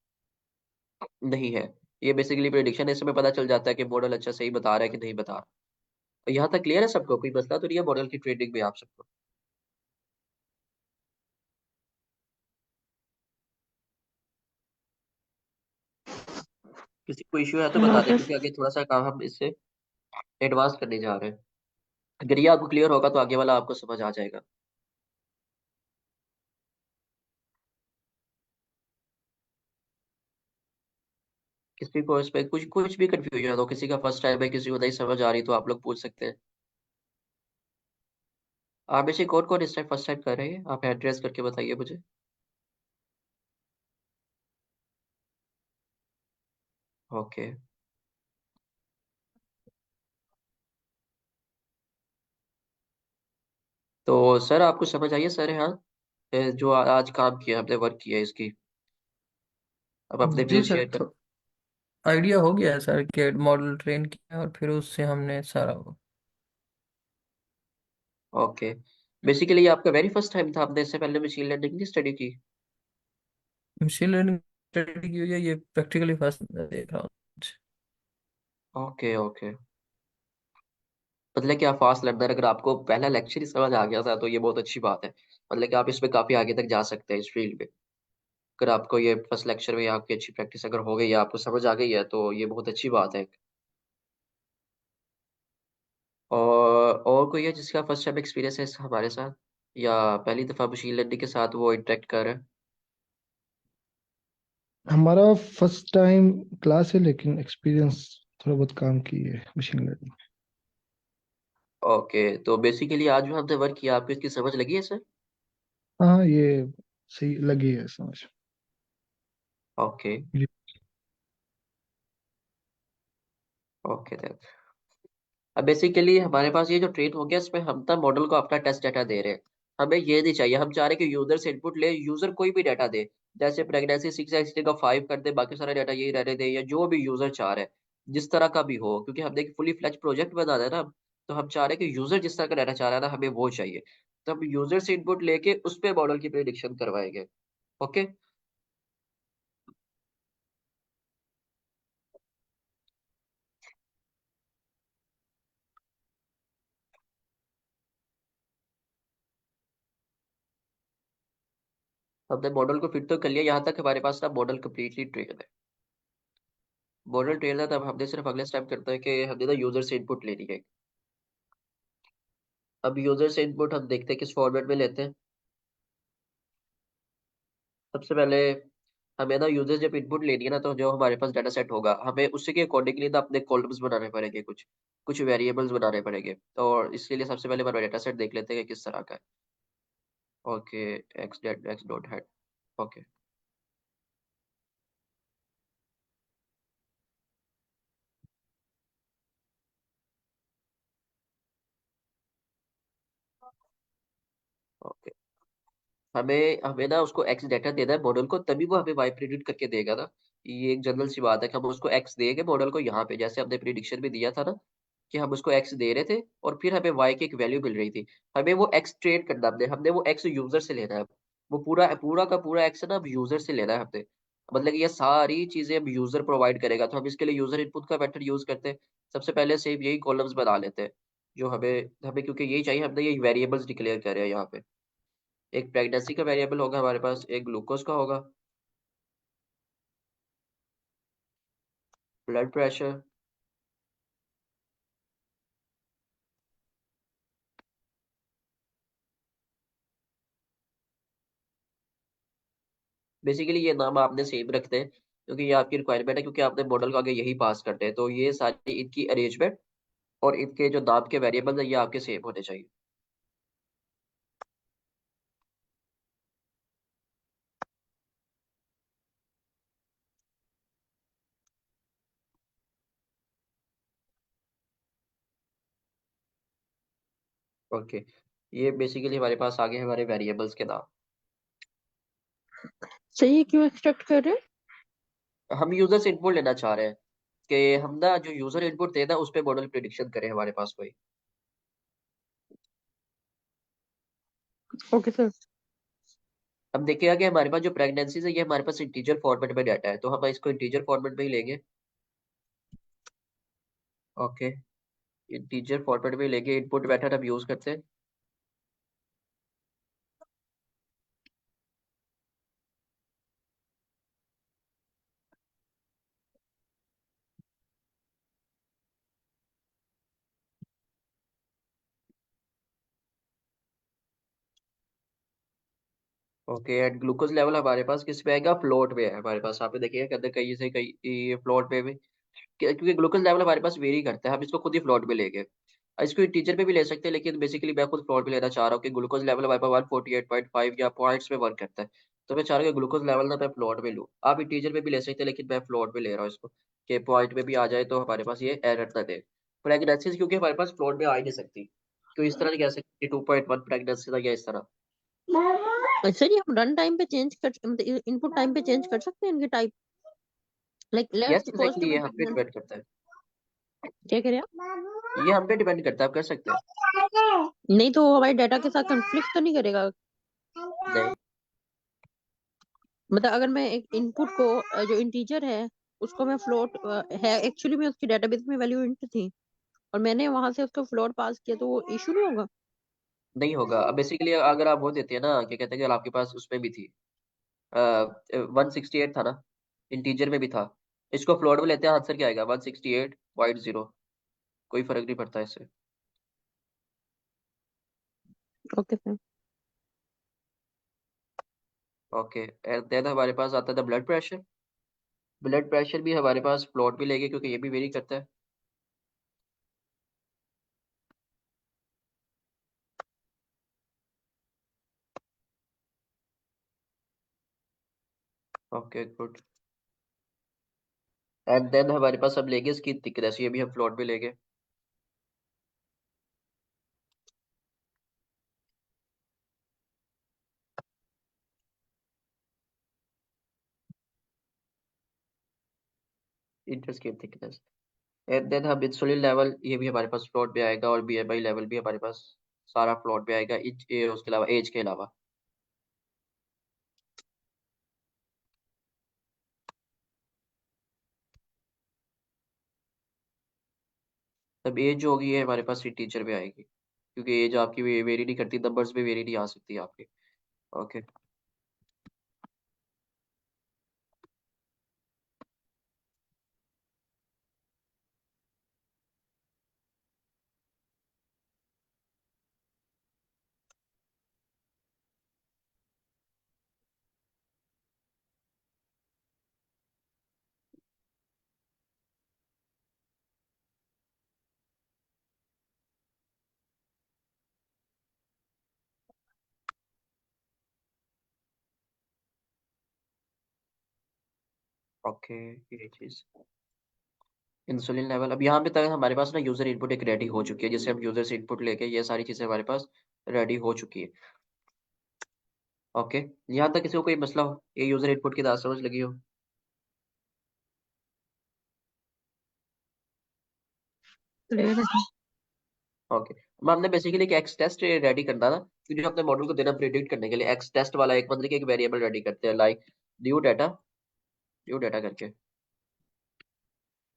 नहीं है। ये बेसिकली प्रिडिक्शन है, इसमें पता चल जाता है कि मॉडल अच्छा सही बता रहा है कि नहीं बता रहा। तो यहाँ तक क्लियर है सबको, कोई मसला तो नहीं है मॉडल की ट्रेनिंग में आप सबको? किसी को इश्यू है तो हाँ बता दें, सर। क्योंकि आगे थोड़ा सा काम हम इससे एडवांस करने जा रहे हैं। अगर ये आपको क्लियर होगा तो आगे वाला आपको समझ आ जाएगा। किसी को इस पे कुछ कुछ भी कंफ्यूजन हो, किसी का फर्स्ट टाइम है, किसी को नहीं समझ आ रही, तो आप लोग पूछ सकते हैं। आप में से कौन कौन इस टाइम फर्स्ट टाइम कर रहे हैं, आप एड्रेस करके बताइए मुझे। ओके। तो सर आपको समझ आइए सर, हाँ जो आज काम किया हमने, वर्क किया है इसकी, अब अपने जी व्यूज सर, शेयर कर। तो आइडिया हो गया है सर कि मॉडल ट्रेन किया और फिर उससे हमने सारा ओके। बेसिकली ये आपका वेरी फर्स्ट टाइम था, आपने इससे पहले मशीन लर्निंग की स्टडी की? मशीन लर्निंग स्टडी की हुई है, ये प्रैक्टिकली फर्स्ट देख रहा हूँ। Okay okay. मतलब कि आप फास्ट लर्नर, अगर आपको पहला लेक्चर ही समझ आ गया था तो ये बहुत अच्छी बात है। मतलब कि आप इसमें काफी आगे तक जा सकते हैं इस फील्ड में। अगर आपको ये फर्स्ट लेक्चर में आपकी अच्छी प्रैक्टिस अगर हो गई है, आपको समझ आ गई है, तो ये बहुत अच्छी बात है। और कोई है जिसका फर्स्ट टाइम एक्सपीरियंस है हमारे साथ, या पहली दफा मशीन लर्निंग के साथ वो इंटरेक्ट कर रहे हैं? हमारा फर्स्ट टाइम क्लास है, लेकिन एक्सपीरियंस थोड़ा बहुत काम की है मशीन लर्निंग। ओके। तो बेसिकली आज जो हमने वर्क किया, आपको इसकी समझ लगी है सर? हाँ, ये सही लगी है समझ। ओके ये- ओके। अब बेसिकली हमारे पास ये जो ट्रेन हो गया, इसमें हम तब मॉडल को अपना टेस्ट डाटा दे रहे हैं। हमें ये नहीं चाहिए, हम चाह रहे हैं कि यूजर से इनपुट ले, यूजर कोई भी डाटा दे। जैसे प्रेगनेंसी 6 का 5 कर दे, बाकी सारा डाटा यही रहने दे, या जो भी यूजर चाह रहे हैं, जिस तरह का भी हो, क्योंकि हमने एक फुली फ्लेज प्रोजेक्ट बना है ना। तो हम चाह रहे हैं कि यूजर जिस तरह का डाटा चाह रहा है ना, हमें वो चाहिए। तो हम यूजर से इनपुट लेके उस पे मॉडल की प्रिडिक्शन करवाएंगे। ओके। हमने मॉडल को फिट तो कर लिया, यहाँ तक हमारे पास ना मॉडल कम्प्लीटली ट्रेन है। मॉडल ट्रेन है, तब हमने सिर्फ अगले स्टेप करते हैं कि हमने ना यूजर से इनपुट लेनी है। अब यूजर से इनपुट हम देखते हैं किस फॉर्मेट में लेते हैं। सबसे पहले हमें ना यूजर जब इनपुट लेनी है ना, तो जो हमारे पास डाटा सेट होगा, हमें उसी के अकॉर्डिंगली ना अपने कॉलम्स बनाने पड़ेंगे, कुछ कुछ वेरिएबल्स बनाने पड़ेंगे। और इसके लिए सबसे पहले हमारा डाटा सेट देख लेते हैं कि किस तरह का है। Okay. X dot X dot head. Okay. Okay. हमें हमें ना उसको एक्स डाटा देना है मॉडल को, तभी वो हमें वाई प्रिडिक्ट करके देगा ना। ये एक जनरल सी बात है कि हम उसको एक्स देंगे मॉडल को, यहाँ पे जैसे हमने प्रिडिक्शन में दिया था ना, कि हम उसको एक्स दे रहे थे और फिर हमें वाई की एक वैल्यू मिल रही थी। हमें वो एक्स ट्रेड करना, हमने वो एक्स यूजर से लेना है। वो पूरा पूरा का पूरा एक्स ना अब यूजर से लेना है हमने। मतलब कि ये सारी चीजें अब यूजर प्रोवाइड करेगा, तो हम इसके लिए यूजर इनपुट का मेथड यूज करते हैं। सबसे पहले से यही कॉलम्स बना लेते हैं, जो हमें हमें क्योंकि यही चाहिए, हमने ये वेरिएबल्स डिक्लेयर करे हैं यहाँ पे। एक प्रेगनेंसी का वेरिएबल होगा हमारे पास, एक ग्लूकोज का होगा, ब्लड प्रेशर। बेसिकली ये नाम आपने सेम रखते हैं, क्योंकि ये आपकी रिक्वायरमेंट है, क्योंकि आपने मॉडल को आगे यही पास करते हैं, तो ये सारी इनकी अरेंजमेंट और इनके जो नाम के वेरिएबल है, ये आपके सेम होने चाहिए। ओके। ये बेसिकली हमारे पास आगे हमारे वेरिएबल्स के नाम। सही है, क्यों एक्सट्रैक्ट कर रहे हैं? हम यूजर से इनपुट लेना चाह रहे हैं, कि हम ना जो यूजर इनपुट देना उस पे मॉडल प्रिडिक्शन करें हमारे पास कोई। Okay sir. अब देखिएगा कि हमारे पास जो प्रेगनेंसीज है ये हमारे पास इंटीजर फॉर्मेट में डाटा है, तो हम इसको इंटीजर फॉर्मेट में ही लेंगे। ओके, इंटीजर फॉर्मेट में ही लेंगे। इनपुट मेथड हम यूज करते हैं। ओके, एंड ग्लूकोज लेवल हमारे पास किस पे आएगा? फ्लोट में है हमारे पास। आपने देखिए कि अंदर कहीं से कहीं फ्लोट में भी, क्योंकि ग्लूकोज लेवल हमारे पास वेरी करता है, हम इसको खुद ही फ्लोट में लेंगे। इसको इंटीजर पे भी ले सकते हैं, लेकिन बेसिकली मैं खुद फ्लोट में लेना चाह रहा हूँ कि ग्लूकोज लेवल हमारे पास 148.5 या पॉइंट्स में वर्क करता है। तो मैं चाह रहा हूँ कि ग्लूकोज लेवल ना मैं फ्लोट में लूँ। आप इंटीजर पे भी ले सकते हैं, लेकिन मैं फ्लोट में ले रहा हूँ इसको, कि पॉइंट में भी आ जाए तो हमारे पास ये एरर ना दे। प्रेगनेंसी क्योंकि हमारे पास फ्लोट में आ ही नहीं सकती, तो इस तरह नहीं कह सकते 2.1 प्रेगनेंसी था या इस तरह। सर ये हम रन टाइम पे चेंज कर, मतलब इनपुट टाइम पे चेंज कर सकते हैं इनके type? Like let's yes suppose कि एग्जैक्टली, मैं ये हम पे प्रेग्नेंट। डिपेंड करता है। क्या कह रहे हैं ये हम पे डिपेंड करता है, आप कर सकते हैं। आप? नहीं तो वो हमारे डाटा के साथ कंफ्लिक्ट तो नहीं करेगा? नहीं मतलब अगर मैं एक इनपुट को जो इंटीजर है उसको मैं फ्लोट है, एक्चुअली में उसकी डेटाबेस में वैल्यू इंट थी और मैंने वहां से उसको फ्लोट पास किया, तो वो इशू नहीं होगा? नहीं होगा। अब बेसिकली अगर आप वो देते हैं ना, क्या कहते हैं कि आपके पास उसमें भी थी 168 था ना, इंटीजर में भी था। इसको फ्लोट में लेते हैं, आंसर क्या आएगा? 168.0। कोई फर्क नहीं पड़ता इससे। Okay sir. Okay, and then हमारे पास आता था ब्लड प्रेशर। ब्लड प्रेशर भी हमारे पास फ्लोट में लेंगे क्योंकि ये भी वेरी करता है। Okay good. एंड देन हमारे पास अब लेंगे इसकी थिकनेस, ये भी हम फ्लोट में लेंगे। इंटरस्केप थिकनेस। एंड देन हम इंसुलिन लेवल, ये भी हमारे पास फ्लोट में आएगा, और बीएमआई लेवल भी हमारे पास सारा फ्लोट में आएगा, उसके अलावा एज के अलावा। तब एज जो होगी ये हमारे पास टीचर में आएगी, क्योंकि एज आपकी वेरी नहीं करती, नंबर्स में वेरी नहीं आ सकती आपकी। ओके। ओके, ये चीज इंसुलिन लेवल। अब यहाँ पे तक हमारे पास ना यूजर इनपुट एक रेडी हो चुकी है, जिससे हम यूजर से इनपुट लेके ये सारी चीजें हमारे पास रेडी हो चुकी है। ओके, यहाँ तक किसी को कोई मसला हो, ये यूजर इनपुट की बात समझ लगी हो? क्लियर है सर। ओके, अब हमने बेसिकली एक एक्स टेस्ट रेडी करना था, क्योंकि अपने मॉडल को देना प्रिडिक्ट करने के लिए एक्स टेस्ट वाला एक मतलब कि एक वेरिएबल रेडी करते हैं, like new data, new data करके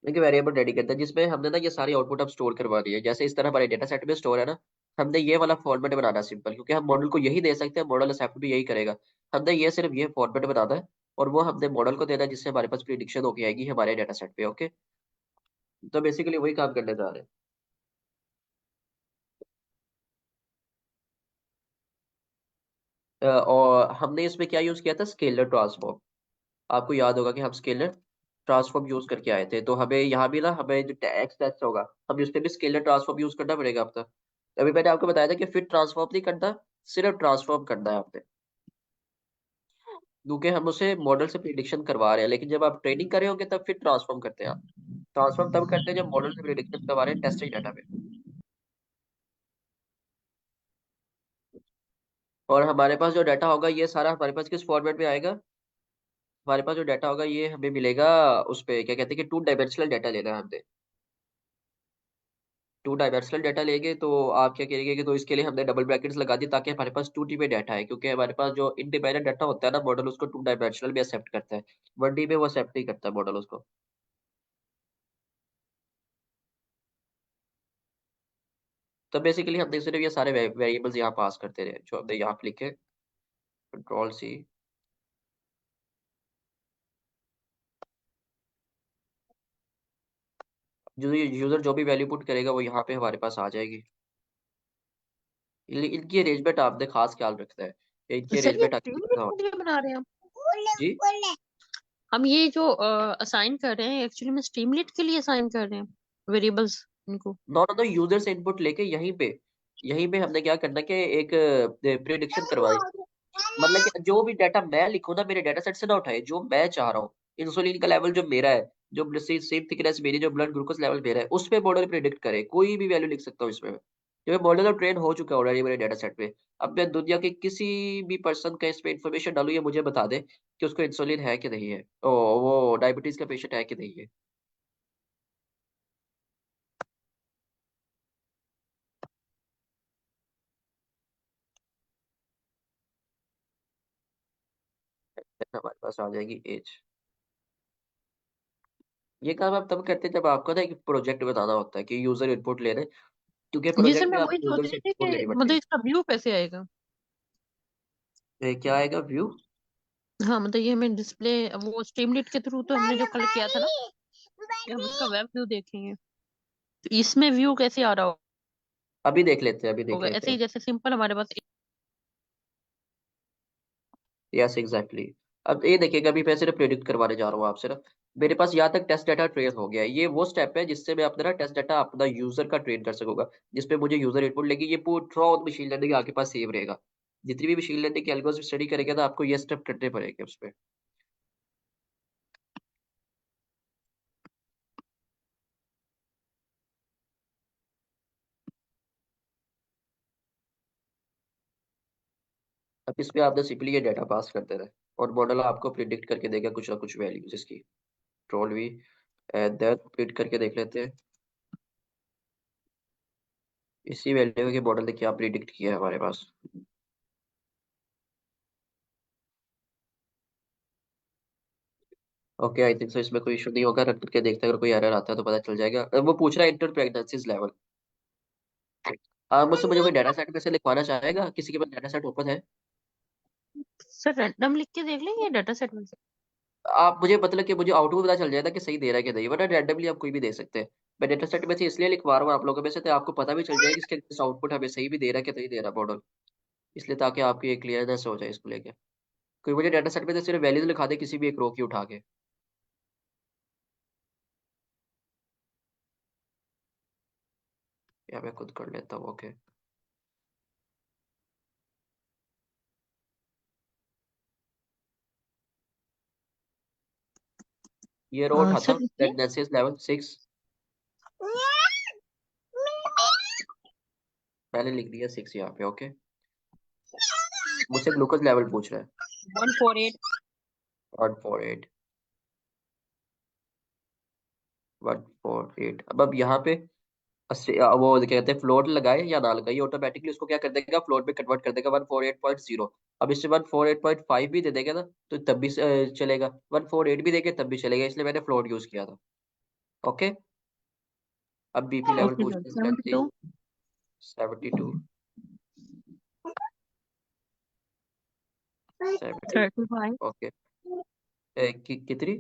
एक वेरिएबल रेडी करते हैं, जिसमें हमने ना ये सारी आउटपुट अब स्टोर करवा दी है। जैसे इस तरह हमारे डेटा सेट में स्टोर है ना, हमने ये वाला फॉर्मेट बनाना सिंपल, क्योंकि हम मॉडल को यही दे सकते हैं, मॉडल एक्सेप्ट भी यही करेगा। हमने ये सिर्फ ये फॉर्मेट बनाना है, और वो हमने मॉडल को देना है, जिससे हमारे पास प्रिडिक्शन होके आएगी हमारे डेटा सेट पे। ओके, तो बेसिकली वही काम करने जा रहे हैं। और हमने इसमें क्या यूज किया था? Scalar transform. आपको याद होगा कि हम स्केलर ट्रांसफॉर्म यूज करके आए थे, तो हमें यहाँ भी ना, हमें जो एक्स टेस्ट होगा, हम उस पर भी स्केलर ट्रांसफॉर्म यूज करना पड़ेगा अब तक। अभी मैंने आपको बताया था कि फिर ट्रांसफॉर्म नहीं करना, सिर्फ ट्रांसफॉर्म करना है आपने, क्योंकि हम उसे मॉडल से प्रिडिक्शन करवा रहे हैं। लेकिन जब आप ट्रेनिंग कर रहे होंगे तब फिर ट्रांसफॉर्म करते हैं आप। ट्रांसफॉर्म तब करते हैं जब मॉडल से प्रिडिक्शन करवा रहे हैं टेस्टिंग डाटा पे। और हमारे पास जो डाटा होगा ये सारा हमारे पास किस फॉर्मेट में आएगा? हमारे पास जो डाटा होगा ये हमें मिलेगा उस पे, क्या कहते हैं कि टू डायमेंशनल डाटा लेना है हमने। टू डायमेंशनल डाटा लेंगे तो आप क्या करेंगे कि तो इसके लिए हमने डबल ब्रैकेट्स लगा दी ताकि हमारे पास 2D में डाटा है, क्योंकि हमारे पास जो इंडिपेंडेंट डाटा होता है ना, मॉडल उसको 2 डायमेंशनल में एक्सेप्ट करता है, 1D में वो एक्सेप्ट नहीं करता मॉडल उसको। तो बेसिकली हमने सिर्फ ये सारे वेरिएबल्स यहाँ पास करते रहे जो हमने यहाँ पे लिखे, Ctrl+C। जो यूजर जो भी वैल्यू पुट करेगा वो यहाँ पे हमारे पास आ जाएगी। इनकी अरेंजमेंट आपने खास ख्याल रखना है, इनकी सर ये अरेंजमेंट स्ट्रीम अच्छी के लिए बना रहे हैं हम जी। हम ये जो असाइन कर रहे हैं एक्चुअली में स्ट्रीमलेट के लिए असाइन कर रहे हैं वेरिएबल्स इनको। नो नो नो, यूजर से इनपुट लेके यहीं पे हमने क्या करना है कि एक प्रिडिक्शन करवाई। मतलब कि जो भी डाटा मैं लिखूँ ना, मेरे डाटा सेट से ना उठाए, जो मैं चाह रहा हूँ, इंसुलिन का लेवल जो मेरा है, जो सेम थिकनेस मेरी, जो ब्लड ग्लूकोज लेवल मेरा है, उस पे मॉडल प्रिडिक्ट करे, कोई भी वैल्यू लिख सकता हूँ इसमें। जो मॉडल ट्रेन हो चुका है ऑलरेडी मेरे डाटा सेट पे। अब मैं दुनिया के किसी भी पर्सन का इसमें इन्फॉर्मेशन डालूं, ये मुझे बता दे कि उसको इंसुलिन है कि नहीं है, ओ वो डायबिटीज का पेशेंट है कि नहीं है। हमारे पास आ जाएगी एज। ये काम आप तब करते हैं जब आपको ना एक प्रोजेक्ट बताना होता है कि यूजर इनपुट ले रहे हैं, क्योंकि जी सर प्रोजेक्ट में मैं वही आपको यूजर सोच से रही थी इनपुट लेनी कि पड़ती मतलब है। इसका व्यू कैसे आएगा। क्या आएगा व्यू? हाँ मतलब ये हमें डिस्प्ले वो स्ट्रीमलेट के थ्रू तो हमने जो कल किया था ना, ये हम उसका वेब व्यू देखेंगे तो इसमें व्यू कैसे आ रहा अभी देख लेते हैं, अभी देख होगा। लेते ऐसे ही हैं। जैसे सिंपल हमारे पास। Yes exactly. अब ये देखिएगा, अभी मैं सिर्फ प्रेडिक्ट करवाने जा रहा हूँ आपसे ना। मेरे पास यहाँ तक टेस्ट डाटा ट्रेन हो गया है, ये वो स्टेप है जिससे मैं अपना ना टेस्ट डाटा अपना यूजर का ट्रेन कर सकूंगा, जिसपे मुझे यूजर इनपुट लेगी। ये पूरा मशीन लर्निंग आपके पास सेव रहेगा। जितनी भी मशीन लर्निंग की एल्गोरिथम स्टडी करेगा ना, आपको ये स्टेप करने पड़ेंगे उसपे। अब इसमें आपने सिंपली ये डाटा पास करते रहे और मॉडल आपको प्रिडिक्ट करके देगा कुछ ना कुछ वैल्यूज इसकी। ट्रोल भी दैट प्रिडिक्ट करके देख लेते हैं। इसी वैल्यू के मॉडल ने क्या प्रिडिक्ट किया है हमारे पास। ओके, आई थिंक सो इसमें कोई इशू नहीं होगा। रख करके देखते हैं, अगर कोई एरर आता है तो पता चल जाएगा। वो पूछ रहा है इंटर प्रेगनेंसीज लेवल। मुझसे मुझे कोई डाटा सेट में से लिखवाना चाहेगा? किसी के पास डाटा सेट ओपन है? सर रैंडम लिख के देख लेंगे डाटा सेट में से। आप मुझे मतलब कि मुझे आउटपुट पता चल जाएगा कि सही दे रहा है कि नहीं, वरना रैंडमली आप कोई भी दे सकते हैं। मैं डाटा सेट में से इसलिए लिखवा रहा हूँ आप लोगों में से, तो आपको पता भी चल जाएगा कि इसके आउटपुट हमें सही भी दे रहा है कि नहीं दे रहा मॉडल। इसलिए ताकि आपकी एक क्लियरनेस हो जाए इसको लेके। कोई मुझे डाटा सेट में से सिर्फ वैल्यूज लिखा दे किसी भी एक रो की उठा के, या मैं खुद कर लेता हूँ। ओके, ये रो उठाता सर हूँ, लिखिए। Pregnancies level 6। मैंने लिख दिया 6 यहाँ पे। ओके, मुझसे ग्लूकोज लेवल पूछ रहा है। 148। 148। 148। अब यहाँ पे वो क्या कहते हैं, फ्लोट लगाए या ना लगाए, ऑटोमेटिकली उसको क्या कर देगा, फ्लोट में कन्वर्ट कर देगा 148.0। अब इससे 148.5 भी दे देगा ना तो तब भी चलेगा, 148 भी देगा तब भी चलेगा, इसलिए मैंने फ्लोट यूज किया था। ओके, अब बीपी लेवल ओके सर पूछते हैं, 72। 72। 70। 35। ओके, कितनी?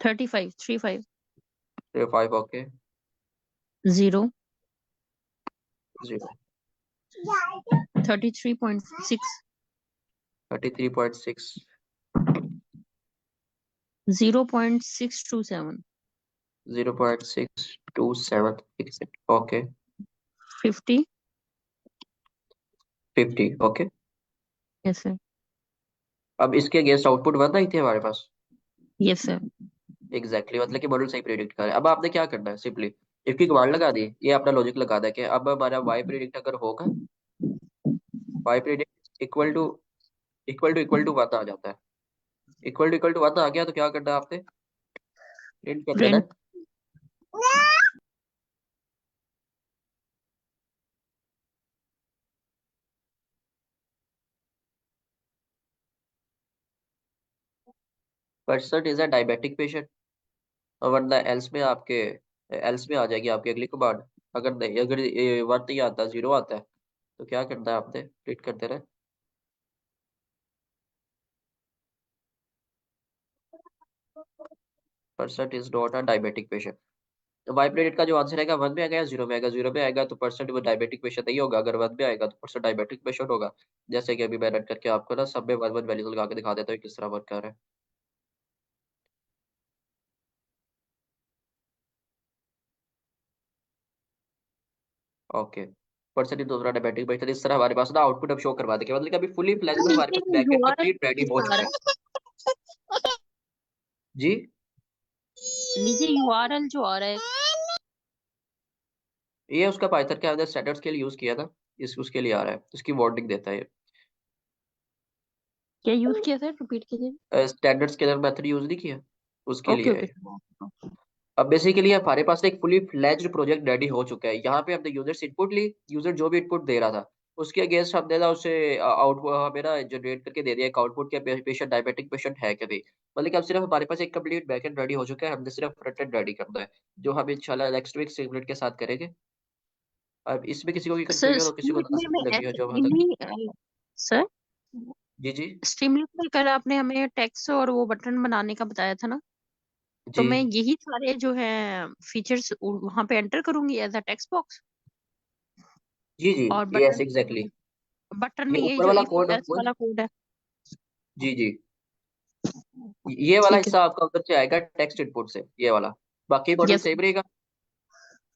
35। 35। 5। Okay, 0। 0। 33.6। 33.6। 0.627। 0.627। Okay, 50। 50। Okay, yes sir. अब इसके अगेंस्ट आउटपुट 1 आई थी हमारे पास। Yes sir. एग्जैक्टली, मतलब कि मॉडल सही प्रिडिक्ट कर रहा है। अब आपने क्या करना है, सिंपली इफ की कमांड लगा दी, ये अपना लॉजिक लगा दे कि अब हमारा वाई प्रिडिक्ट अगर होगा, वाई प्रिडिक्ट इक्वल टू 1 आ जाता है। इक्वल टू 1 आ गया तो क्या करना है आपने, प्रिंट कर देना प्रिंट। है। Person is a diabetic patient, वरना एल्स में आपके एल्स में आ जाएगी आपकी अगली कमांड। अगर नहीं, अगर ये वन नहीं आता, जीरो आता है, तो क्या करना है आपने, ट्रीट करते रहे। Person is not a diabetic patient. तो वाइब्रेटेड का जो आंसर आएगा वन में आएगा या जीरो में आएगा? जीरो में आएगा तो परसेंट वो डायबिटिक पेशेंट नहीं होगा। अगर वन में आएगा तो परसेंट डायबिटिक पेशेंट होगा। जैसे कि अभी मैं रट करके आपको ना सब में वन वन वैल्यूज लगा के दिखा देता हूँ किस तरह वर्क कर रहा है। ओके, परसेंट दूसरा डायबिटिक पेशेंट। इस तरह हमारे पास ना आउटपुट अब शो करवा देंगे, मतलब कि अभी फुली फ्लेज्ड हमारे नीचे पास बैकएंड यूआरएल कंप्लीट रेडी हो आ चुका रहा है। है, जी नीचे यूआरएल जो आ रहा है, ये उसका पाइथन के अंदर स्टैंडर्ड्स के लिए यूज किया था, इस उसके लिए आ रहा है, उसकी वार्निंग देता है क्या यूज किया था, रिपीट कीजिए। ये। स्टैंडर्ड्स के अंदर मेथड यूज नहीं किया, उसके ओके लिए है ओके। ये। अब बेसिकली हमारे पास एक फुली फ्लेज्ड प्रोजेक्ट रेडी हो चुका है। यहाँ पे हमने यूजर से इनपुट ली, यूजर जो भी इनपुट दे रहा था उसके अगेंस्ट हमने ना उसे आउटपुट हमें ना जनरेट करके दे दिया एक आउटपुट के पेशेंट डायबिटिक पेशेंट है कि नहीं। मतलब कि अब सिर्फ हमारे पास एक कंप्लीट बैकएंड रेडी हो चुका है, हमने सिर्फ फ्रंट एंड रेडी करना है, जो हम इंशाल्लाह नेक्स्ट वीक सिमुलेट के साथ करेंगे। अब इसमें किसी को कोई सर कंफ्यूजन हो, किसी को ना स्ट्रीमलीट में समझ लगी हो जो वहां तक। एक्चुअली सर जी जी स्ट्रीमलीट में कल आपने हमें टेक्स्ट और वो बटन बनाने का बताया था ना, तो जी मैं यही सारे जो है फीचर्स वहां पे एंटर करूंगी एज अ टेक्स्ट बॉक्स, जी जी, और यस बटन एग्जैक्टली। बटन में ये यही ऊपर जो वाला ई कोड एस वाला कोड है। जी जी, ये वाला ठीक है। हिस्सा आपका उधर से आएगा टेक्स्ट इनपुट से, ये वाला। बाकी मॉडल यस। सेम रहेगा।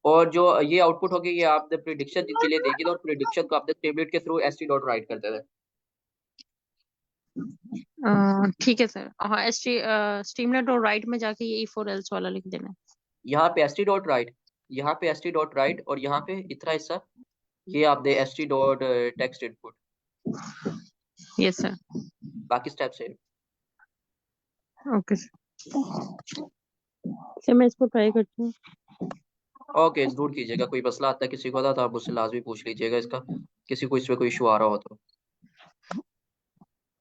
और जो ये आउटपुट होगी ये आपने प्रिडिक्शन के लिए देगी, और प्रिडिक्शन को आपने टेबलेट के through S T dot right कर देना है। ठीक है सर, हाँ स्ट्रीमलीट और राइट में जाके ये ई4 एल्स वाला लिख देना है। यहाँ पे एस टी डॉट राइट, यहाँ पे एस टी डॉट राइट, और यहाँ पे इतना हिस्सा ये आपने S T dot text input. Yes sir. बाकी स्टेप सेम। ओके सर, मैं इसको ट्राई करती हूँ। ओके, जरूर कीजिएगा। कोई मसला आता है किसी को था तो आप मुझसे लाजमी पूछ लीजिएगा इसका, किसी को इसमें कोई इशू आ रहा हो तो।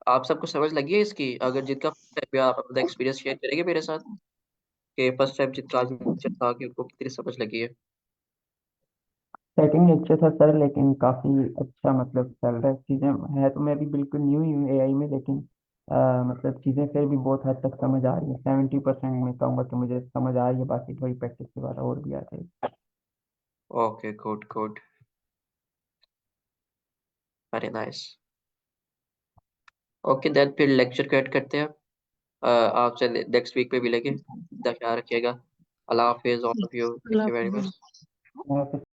आप सबको समझ लगी है इसकी? अगर जिनका first time आप अपना एक्सपीरियंस शेयर करेंगे मेरे साथ कि फर्स्ट टाइम जिनका आज लेक्चर था कि उनको कितनी समझ लगी है। सेकंड लेक्चर था सर, लेकिन काफ़ी अच्छा मतलब चल रहा है चीज़ें। है तो मैं भी बिल्कुल न्यू ही हूँ एआई में, लेकिन मतलब चीज़ें फिर भी बहुत हद तक समझ आ रही है। 70% में कहूँगा कि मुझे समझ आ रही है, बाकी थोड़ी प्रैक्टिस के बाद और भी आ जाएगी। Okay, good good, very nice. Okay then, फिर लेक्चर कट करते हैं। आपसे नेक्स्ट वीक पे मिलेंगे। अपना ख्याल रखिएगा। अल्लाह हाफिज ऑल ऑफ यू, थैंक अल्लाह यू वेरी हाफिज़। मच। मैं